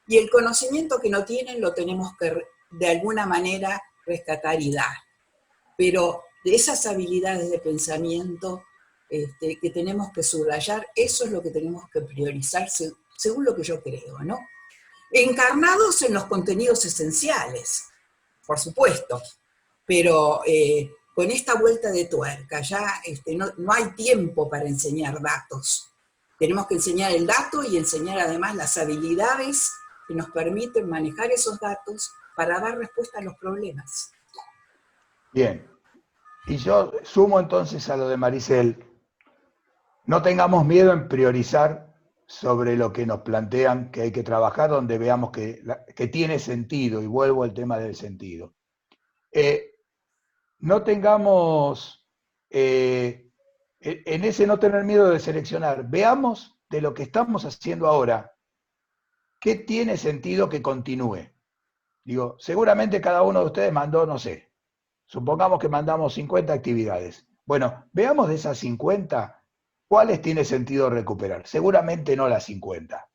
Y el conocimiento que no tienen lo tenemos que de alguna manera rescatar y dar. Pero de esas habilidades de pensamiento que tenemos que subrayar, eso es lo que tenemos que priorizar según lo que yo creo, ¿no? Encarnados en los contenidos esenciales, por supuesto, pero con esta vuelta de tuerca ya no hay tiempo para enseñar datos. Tenemos que enseñar el dato y enseñar además las habilidades que nos permiten manejar esos datos para dar respuesta a los problemas. Bien, y yo sumo entonces a lo de Maricel, no tengamos miedo en priorizar sobre lo que nos plantean que hay que trabajar, donde veamos que tiene sentido, y vuelvo al tema del sentido. No tengamos, en ese no tener miedo de seleccionar, veamos de lo que estamos haciendo ahora, qué tiene sentido que continúe. Digo, seguramente cada uno de ustedes mandó, no sé, supongamos que mandamos 50 actividades. Bueno, veamos de esas 50, ¿cuáles tiene sentido recuperar? Seguramente no las 50.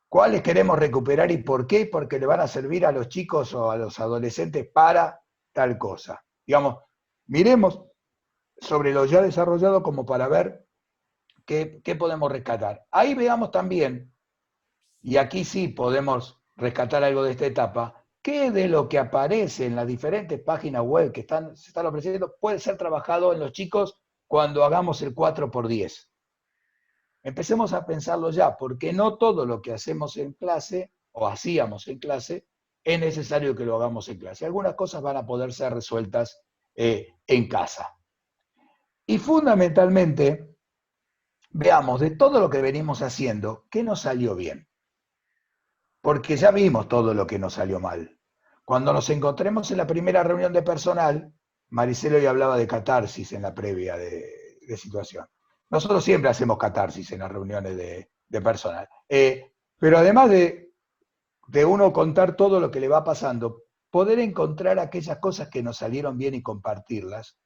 ¿Cuáles queremos recuperar y por qué? Porque le van a servir a los chicos o a los adolescentes para tal cosa. Digamos, miremos sobre lo ya desarrollado como para ver qué podemos rescatar. Ahí veamos también, y aquí sí podemos rescatar algo de esta etapa, qué de lo que aparece en las diferentes páginas web que se están ofreciendo puede ser trabajado en los chicos cuando hagamos el 4×10. Empecemos a pensarlo ya, porque no todo lo que hacemos en clase, o hacíamos en clase, es necesario que lo hagamos en clase. Algunas cosas van a poder ser resueltas en casa. Y fundamentalmente, veamos de todo lo que venimos haciendo, ¿qué nos salió bien? Porque ya vimos todo lo que nos salió mal. Cuando nos encontremos en la primera reunión de personal, Maricela hoy hablaba de catarsis en la previa de situación. Nosotros siempre hacemos catarsis en las reuniones de personal. Pero además de uno contar todo lo que le va pasando, poder encontrar aquellas cosas que nos salieron bien y compartirlas,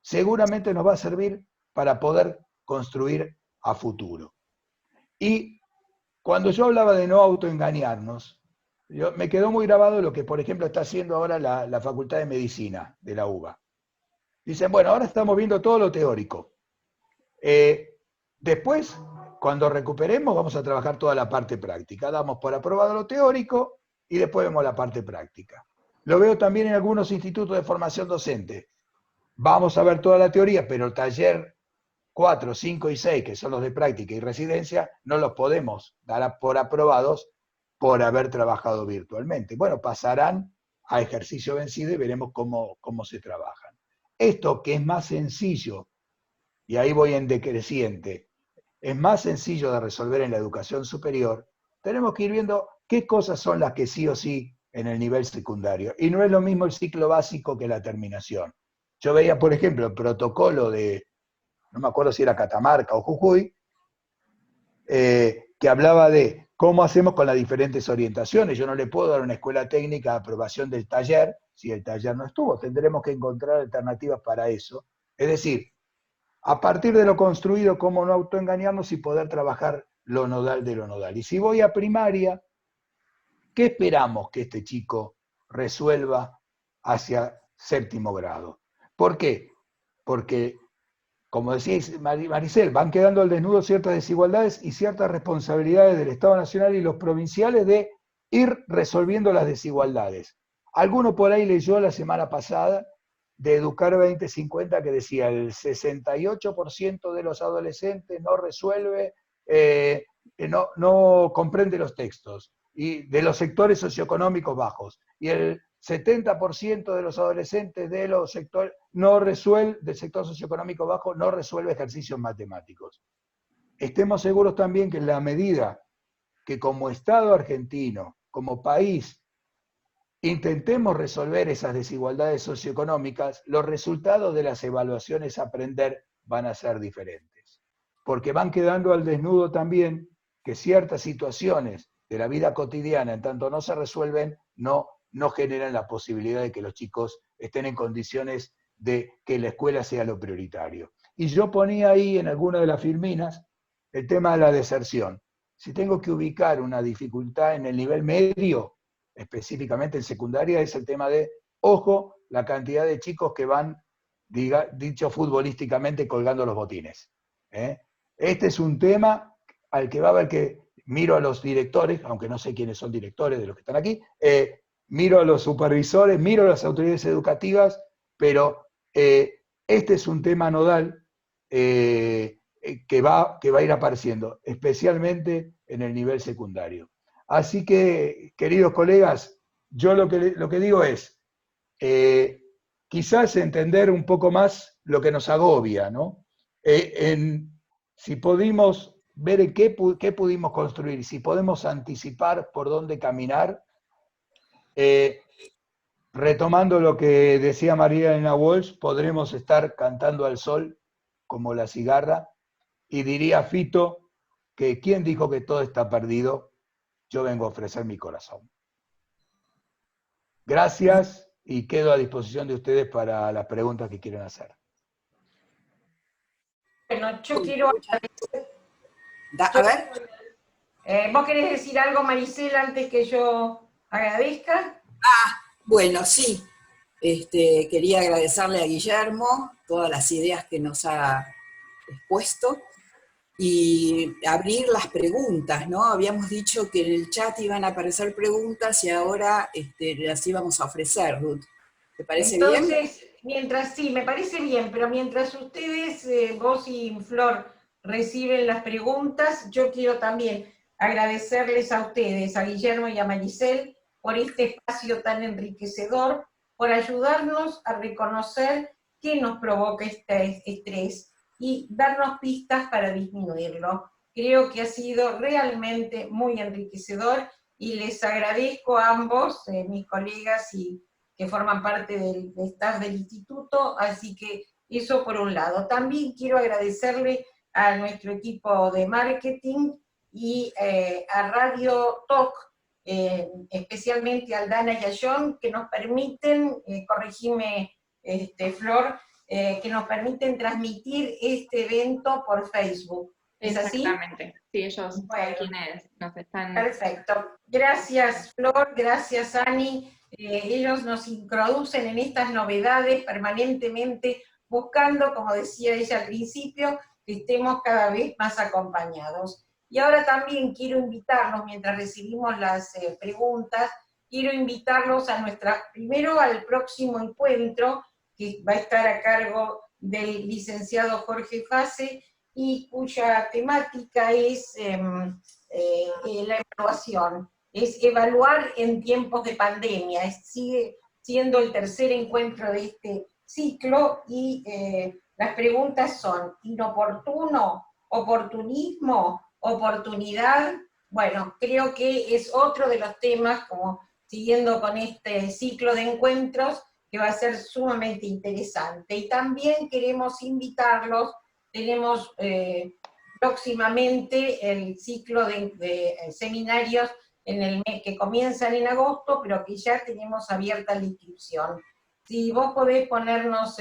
seguramente nos va a servir para poder construir a futuro. Y cuando yo hablaba de no autoengañarnos, me quedó muy grabado lo que, por ejemplo, está haciendo ahora la Facultad de Medicina de la UBA. Dicen, bueno, ahora estamos viendo todo lo teórico. Después, cuando recuperemos, vamos a trabajar toda la parte práctica. Damos por aprobado lo teórico y después vemos la parte práctica. Lo veo también en algunos institutos de formación docente. Vamos a ver toda la teoría, pero el taller 4, 5 y 6, que son los de práctica y residencia, no los podemos dar por aprobados por haber trabajado virtualmente. Bueno, pasarán a ejercicio vencido y veremos cómo se trabajan. Esto que es más sencillo, y ahí voy en decreciente, es más sencillo de resolver en la educación superior, tenemos que ir viendo qué cosas son las que sí o sí en el nivel secundario. Y no es lo mismo el ciclo básico que la terminación. Yo veía, por ejemplo, el protocolo de, no me acuerdo si era Catamarca o Jujuy, que hablaba de cómo hacemos con las diferentes orientaciones. Yo no le puedo dar a una escuela técnica aprobación del taller si el taller no estuvo. Tendremos que encontrar alternativas para eso. Es decir, a partir de lo construido, cómo no autoengañarnos y poder trabajar lo nodal de lo nodal. Y si voy a primaria, ¿qué esperamos que este chico resuelva hacia séptimo grado? ¿Por qué? Porque, como decís, Maricel, van quedando al desnudo ciertas desigualdades y ciertas responsabilidades del Estado Nacional y los provinciales de ir resolviendo las desigualdades. Alguno por ahí leyó la semana pasada de Educar 2050 que decía el 68% de los adolescentes no resuelve, no comprende los textos, y de los sectores socioeconómicos bajos, y el 70% de los adolescentes de los sectores del sector socioeconómico bajo no resuelve ejercicios matemáticos. Estemos seguros también que en la medida que como Estado argentino, como país, intentemos resolver esas desigualdades socioeconómicas, los resultados de las evaluaciones a aprender van a ser diferentes. Porque van quedando al desnudo también que ciertas situaciones de la vida cotidiana, en tanto no se resuelven, no generan la posibilidad de que los chicos estén en condiciones de que la escuela sea lo prioritario. Y yo ponía ahí en alguna de las filminas el tema de la deserción. Si tengo que ubicar una dificultad en el nivel medio, específicamente en secundaria, es el tema de, ojo, la cantidad de chicos que van, dicho futbolísticamente, colgando los botines. Este es un tema al que va a haber que, miro a los directores, aunque no sé quiénes son directores de los que están aquí, miro a los supervisores, miro a las autoridades educativas, pero este es un tema nodal que va a ir apareciendo, especialmente en el nivel secundario. Así que, queridos colegas, yo lo que digo es, quizás entender un poco más lo que nos agobia, ¿no? Si pudimos ver en qué pudimos construir, si podemos anticipar por dónde caminar, retomando lo que decía María Elena Walsh, podremos estar cantando al sol como la cigarra, y diría Fito que ¿quién dijo que todo está perdido? Yo vengo a ofrecer mi corazón. Gracias y quedo a disposición de ustedes para las preguntas que quieran hacer. Bueno, yo quiero agradecer. A ver. ¿Vos querés decir algo, Maricela, antes que yo agradezca? Bueno, sí. Quería agradecerle a Guillermo todas las ideas que nos ha expuesto y abrir las preguntas, ¿no? Habíamos dicho que en el chat iban a aparecer preguntas y ahora las íbamos a ofrecer, Ruth. ¿Te parece bien? Entonces, Mientras, sí, me parece bien, pero mientras ustedes, vos y Flor, reciben las preguntas, yo quiero también agradecerles a ustedes, a Guillermo y a Maricel, por este espacio tan enriquecedor, por ayudarnos a reconocer qué nos provoca este estrés y darnos pistas para disminuirlo. Creo que ha sido realmente muy enriquecedor y les agradezco a ambos, mis colegas y que forman parte del staff del instituto, así que eso por un lado. También quiero agradecerle a nuestro equipo de marketing y a Radio Talk, especialmente a Aldana y a John, que nos permiten, corregime Flor, que nos permiten transmitir este evento por Facebook. ¿Es así? Exactamente. Sí, ellos Bueno, son quienes nos están... Perfecto. Gracias, Flor, gracias, Ani. Ellos nos introducen en estas novedades permanentemente, buscando, como decía ella al principio, que estemos cada vez más acompañados. Y ahora también quiero invitarlos, mientras recibimos las preguntas, quiero invitarlos a primero al próximo encuentro, que va a estar a cargo del licenciado Jorge Fase, y cuya temática es la evaluación. Es evaluar en tiempos de pandemia, sigue siendo el tercer encuentro de este ciclo y las preguntas son: inoportuno, oportunismo, oportunidad. Bueno, creo que es otro de los temas, como siguiendo con este ciclo de encuentros, que va a ser sumamente interesante. Y también queremos invitarlos, tenemos próximamente el ciclo de seminarios en el mes que comienzan en agosto, pero que ya tenemos abierta la inscripción. Si vos podés ponernos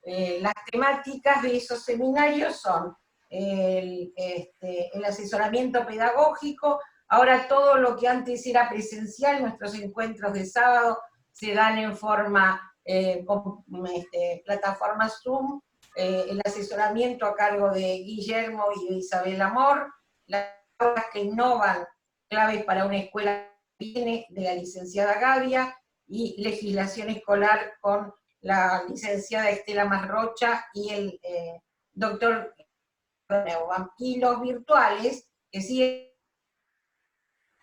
las temáticas de esos seminarios, son el asesoramiento pedagógico. Ahora todo lo que antes era presencial, nuestros encuentros de sábado se dan en forma, con plataforma Zoom, el asesoramiento a cargo de Guillermo y de Isabel Amor, las aulas que innovan, claves para una escuela que viene, de la licenciada Gavia, y legislación escolar con la licenciada Estela Masrocha y el doctor Neumann. Y los virtuales, que siguen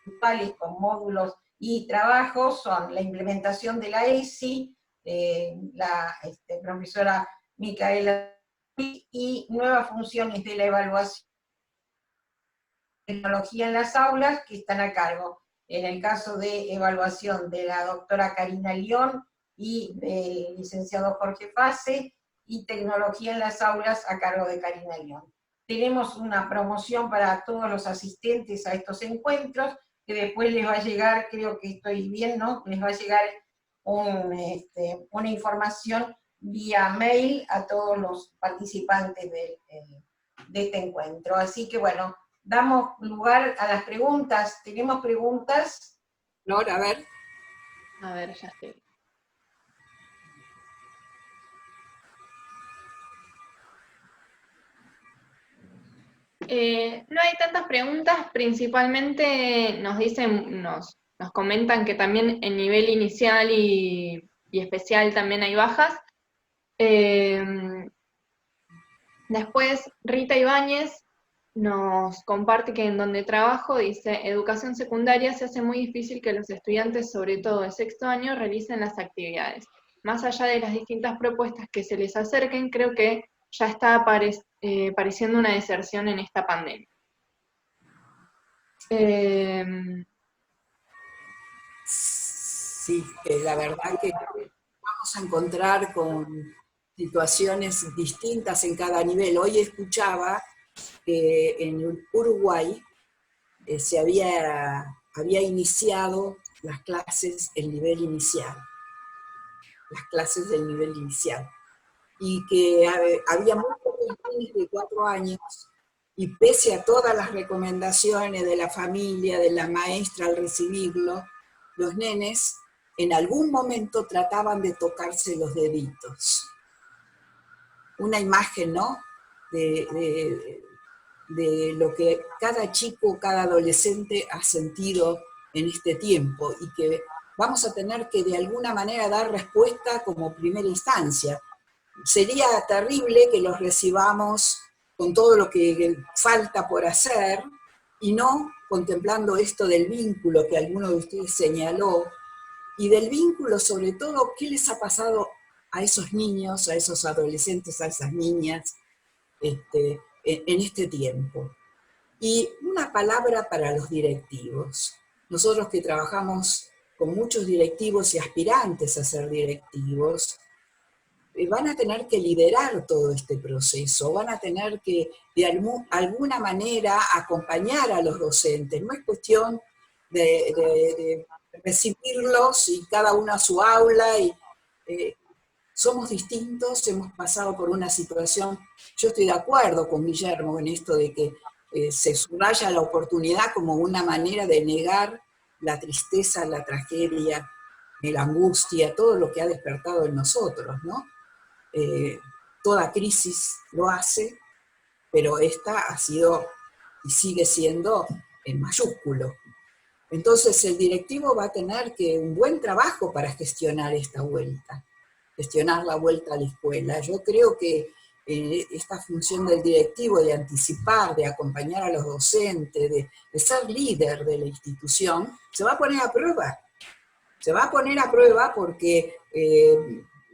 virtuales con módulos y trabajos, son la implementación de la ESI, la profesora Micaela, y nuevas funciones de la evaluación de tecnología en las aulas, que están a cargo, en el caso de evaluación, de la doctora Karina León y del licenciado Jorge Fase, y tecnología en las aulas a cargo de Karina León. Tenemos una promoción para todos los asistentes a estos encuentros, que después les va a llegar, creo que estoy bien, ¿no? Les va a llegar una información vía mail a todos los participantes de este encuentro. Así que bueno, damos lugar a las preguntas. ¿Tenemos preguntas? Flor, a ver. A ver, ya estoy. No hay tantas preguntas, principalmente nos dicen, nos comentan que también en nivel inicial y especial también hay bajas. Después Rita Ibáñez nos comparte que en donde trabajo, dice, educación secundaria, se hace muy difícil que los estudiantes, sobre todo de sexto año, realicen las actividades. Más allá de las distintas propuestas que se les acerquen, creo que ya está apareciendo una deserción en esta pandemia. Sí, la verdad que vamos a encontrar con situaciones distintas en cada nivel. Hoy escuchaba que en Uruguay se había iniciado las clases, el nivel inicial, las clases del nivel inicial, y que había muchos niños de 4 años, y pese a todas las recomendaciones de la familia, de la maestra al recibirlo, los nenes en algún momento trataban de tocarse los deditos. Una imagen, ¿no?, de lo que cada chico, cada adolescente ha sentido en este tiempo, y que vamos a tener que de alguna manera dar respuesta como primera instancia. Sería terrible que los recibamos con todo lo que falta por hacer y no contemplando esto del vínculo que alguno de ustedes señaló, y del vínculo sobre todo, ¿qué les ha pasado a esos niños, a esos adolescentes, a esas niñas en este tiempo? Y una palabra para los directivos. Nosotros que trabajamos con muchos directivos y aspirantes a ser directivos, van a tener que liderar todo este proceso, van a tener que de alguna manera acompañar a los docentes. No es cuestión de recibirlos y cada uno a su aula. Somos distintos, hemos pasado por una situación. Yo estoy de acuerdo con Guillermo en esto de que se subraya la oportunidad como una manera de negar la tristeza, la tragedia, la angustia, todo lo que ha despertado en nosotros, ¿no? Toda crisis lo hace, pero esta ha sido y sigue siendo en mayúsculo. Entonces el directivo va a tener que un buen trabajo para gestionar esta vuelta, gestionar la vuelta a la escuela. Yo creo que esta función del directivo de anticipar, de acompañar a los docentes, de ser líder de la institución, se va a poner a prueba. Se va a poner a prueba porque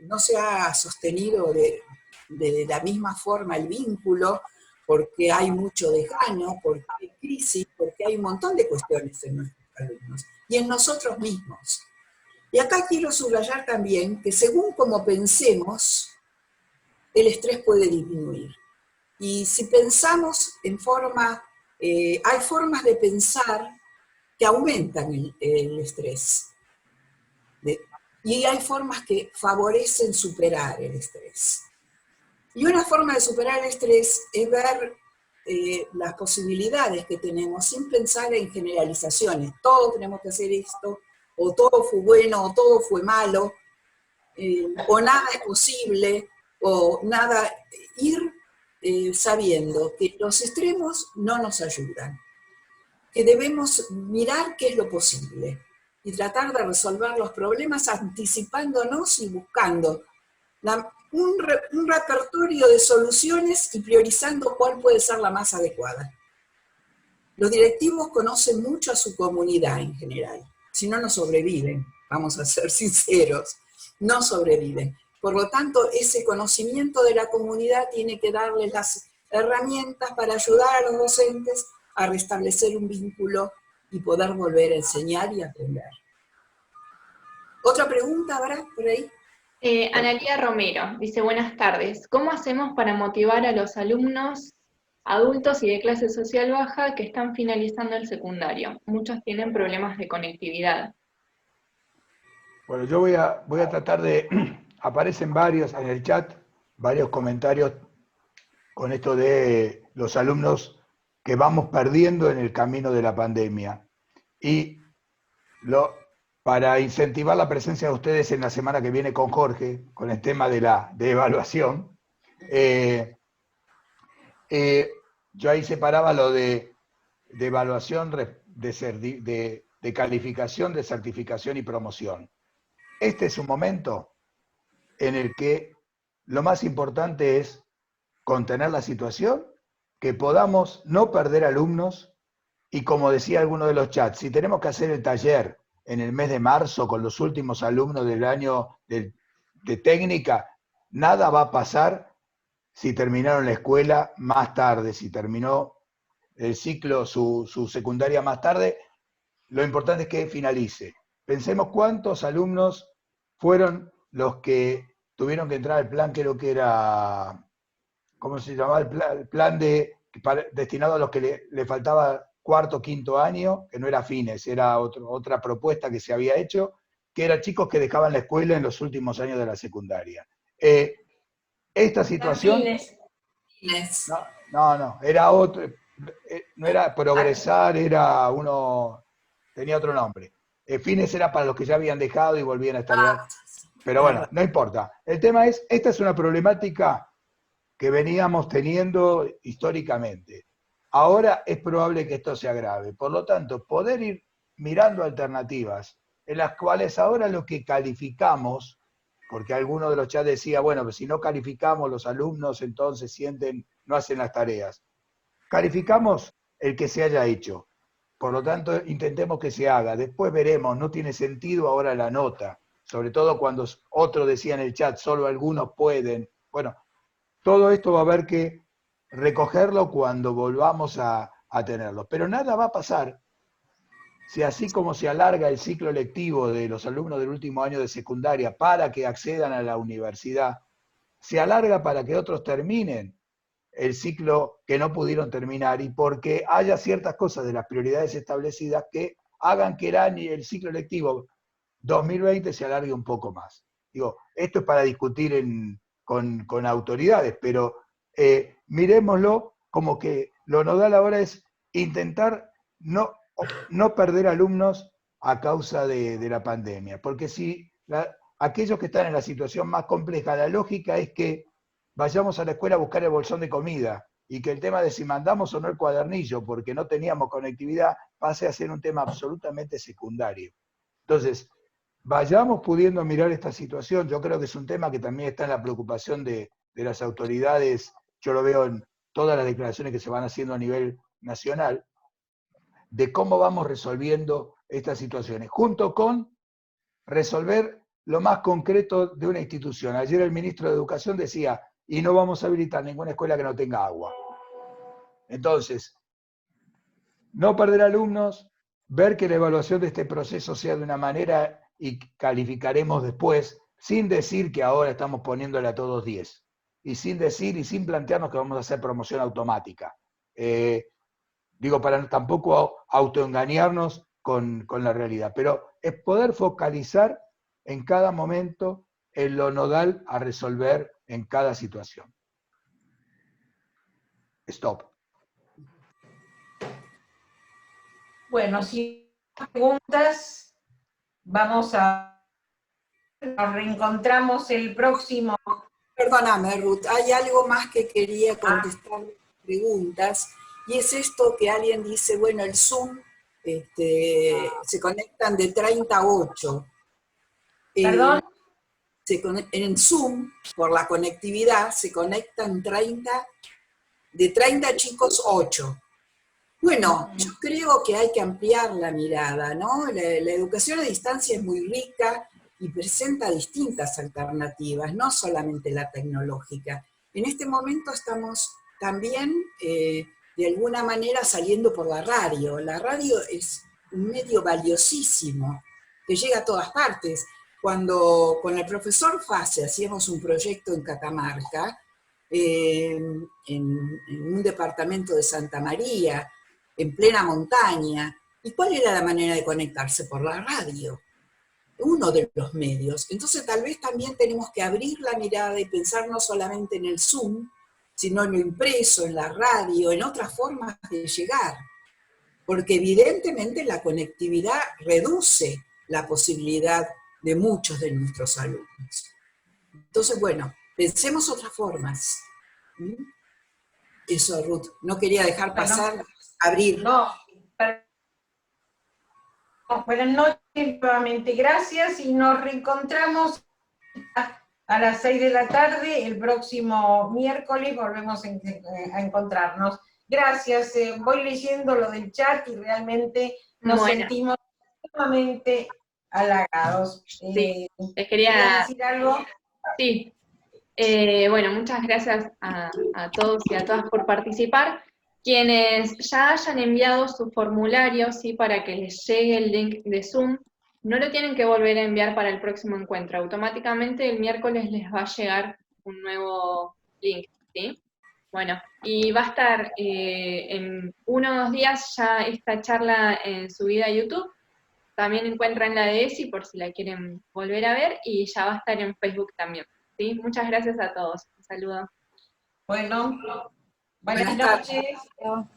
no se ha sostenido de la misma forma el vínculo, porque hay mucho desgano, porque hay crisis, porque hay un montón de cuestiones en nuestros alumnos y en nosotros mismos. Y acá quiero subrayar también que según como pensemos, el estrés puede disminuir. Y si pensamos en forma, hay formas de pensar que aumentan el estrés. Y hay formas que favorecen superar el estrés. Y una forma de superar el estrés es ver las posibilidades que tenemos sin pensar en generalizaciones. Todos tenemos que hacer esto, o todo fue bueno, o todo fue malo, o nada es posible, o nada. Ir sabiendo que los extremos no nos ayudan, que debemos mirar qué es lo posible y tratar de resolver los problemas anticipándonos y buscando un repertorio de soluciones y priorizando cuál puede ser la más adecuada. Los directivos conocen mucho a su comunidad en general, si no, no sobreviven, vamos a ser sinceros, no sobreviven. Por lo tanto, ese conocimiento de la comunidad tiene que darles las herramientas para ayudar a los docentes a restablecer un vínculo y poder volver a enseñar y aprender. ¿Otra pregunta habrá por ahí? Analía Romero dice, buenas tardes. ¿Cómo hacemos para motivar a los alumnos adultos y de clase social baja que están finalizando el secundario? Muchos tienen problemas de conectividad. Bueno, yo voy a tratar de... Aparecen varios en el chat, varios comentarios con esto de los alumnos que vamos perdiendo en el camino de la pandemia. Y para incentivar la presencia de ustedes en la semana que viene con Jorge, con el tema de evaluación, yo ahí separaba lo de evaluación, de calificación, de certificación y promoción. Este es un momento en el que lo más importante es contener la situación, que podamos no perder alumnos, y como decía alguno de los chats, si tenemos que hacer el taller en el mes de marzo con los últimos alumnos del año de técnica, nada va a pasar si terminaron la escuela más tarde, si terminó el ciclo, su secundaria más tarde. Lo importante es que finalice. Pensemos cuántos alumnos fueron los que tuvieron que entrar al plan, creo que era, ¿cómo se llamaba? El plan destinado a los que le faltaba cuarto, quinto año, que no era fines, era otra propuesta que se había hecho, que eran chicos que dejaban la escuela en los últimos años de la secundaria. Esta situación... No, era otro, no era progresar, era uno, tenía otro nombre. Fines era para los que ya habían dejado y volvían a estar... Pero bueno, no importa. El tema es, esta es una problemática que veníamos teniendo históricamente. Ahora es probable que esto se agrave. Por lo tanto, poder ir mirando alternativas en las cuales ahora lo que calificamos, porque alguno de los chats decía, bueno, pero si no calificamos los alumnos entonces no hacen las tareas. Calificamos el que se haya hecho. Por lo tanto, intentemos que se haga. Después veremos, no tiene sentido ahora la nota. Sobre todo cuando otro decía en el chat, solo algunos pueden. Bueno, todo esto va a haber que recogerlo cuando volvamos a tenerlo. Pero nada va a pasar si así como se alarga el ciclo lectivo de los alumnos del último año de secundaria para que accedan a la universidad, se alarga para que otros terminen el ciclo que no pudieron terminar y porque haya ciertas cosas de las prioridades establecidas que hagan que el ciclo lectivo 2020 se alargue un poco más. Digo, esto es para discutir con autoridades, pero miremoslo como que lo nodal ahora es intentar no perder alumnos a causa de la pandemia, porque si aquellos que están en la situación más compleja, la lógica es que vayamos a la escuela a buscar el bolsón de comida y que el tema de si mandamos o no el cuadernillo porque no teníamos conectividad pase a ser un tema absolutamente secundario. Entonces, vayamos pudiendo mirar esta situación. Yo creo que es un tema que también está en la preocupación de las autoridades. Yo lo veo en todas las declaraciones que se van haciendo a nivel nacional, de cómo vamos resolviendo estas situaciones, junto con resolver lo más concreto de una institución. Ayer el ministro de Educación decía, y no vamos a habilitar ninguna escuela que no tenga agua. Entonces, no perder alumnos, ver que la evaluación de este proceso sea de una manera y calificaremos después, sin decir que ahora estamos poniéndole a todos 10, y sin decir y sin plantearnos que vamos a hacer promoción automática. Digo, para tampoco autoengañarnos con la realidad, pero es poder focalizar en cada momento en lo nodal a resolver en cada situación. Stop. Bueno, si hay preguntas, nos reencontramos el próximo. Perdóname, Ruth, hay algo más que quería contestar preguntas, y es esto que alguien dice, bueno, el Zoom, se conectan de 30 a 8. ¿Perdón? En Zoom, por la conectividad, se conectan de 30 chicos 8. Bueno, yo creo que hay que ampliar la mirada, ¿no? La educación a distancia es muy rica y presenta distintas alternativas, no solamente la tecnológica. En este momento estamos también, de alguna manera, saliendo por la radio. La radio es un medio valiosísimo, que llega a todas partes. Cuando con el profesor Fase hacíamos un proyecto en Catamarca, en un departamento de Santa María, en plena montaña, ¿y cuál era la manera de conectarse? Por la radio, uno de los medios. Entonces tal vez también tenemos que abrir la mirada y pensar no solamente en el Zoom, sino en lo impreso, en la radio, en otras formas de llegar. Porque evidentemente la conectividad reduce la posibilidad de muchos de nuestros alumnos. Entonces, bueno, pensemos otras formas. Eso, Ruth, no quería dejar pasar, abrir. No, buenas noches nuevamente, gracias, y nos reencontramos a las 6 de la tarde, el próximo miércoles volvemos a encontrarnos. Gracias, voy leyendo lo del chat y realmente nos sentimos sumamente halagados. Sí, les quería decir algo. Sí, bueno, muchas gracias a todos y a todas por participar. Quienes ya hayan enviado su formulario, ¿sí? Para que les llegue el link de Zoom, no lo tienen que volver a enviar para el próximo encuentro. Automáticamente el miércoles les va a llegar un nuevo link, ¿sí? Bueno, y va a estar en 1 o 2 días ya esta charla subida a YouTube. También encuentran la de ESI por si la quieren volver a ver, y ya va a estar en Facebook también, ¿sí? Muchas gracias a todos. Un saludo. Bueno, buenas noches.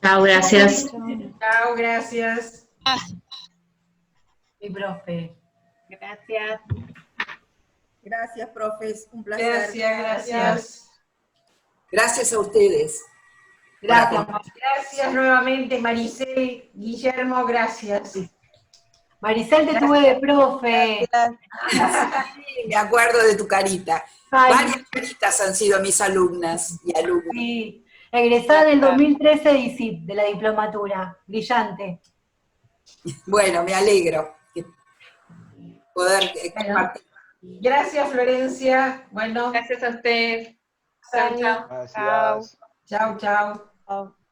Chao, gracias. Chao, gracias. Mi profe. Gracias. Gracias, profes. Un placer. Gracias. Gracias a ustedes. Gracias nuevamente, Maricel, Guillermo, gracias. Maricel, te tuve de profe. Sí, me acuerdo de tu carita. Ay, Varias caritas han sido mis alumnas y alumnos. sí. Egresada del 2013 de ISIP, de la diplomatura. Brillante. Bueno, me alegro de poder compartir. Gracias, Florencia. Bueno, Gracias a ustedes. Chau, chau. Gracias. chao, chao. Chao.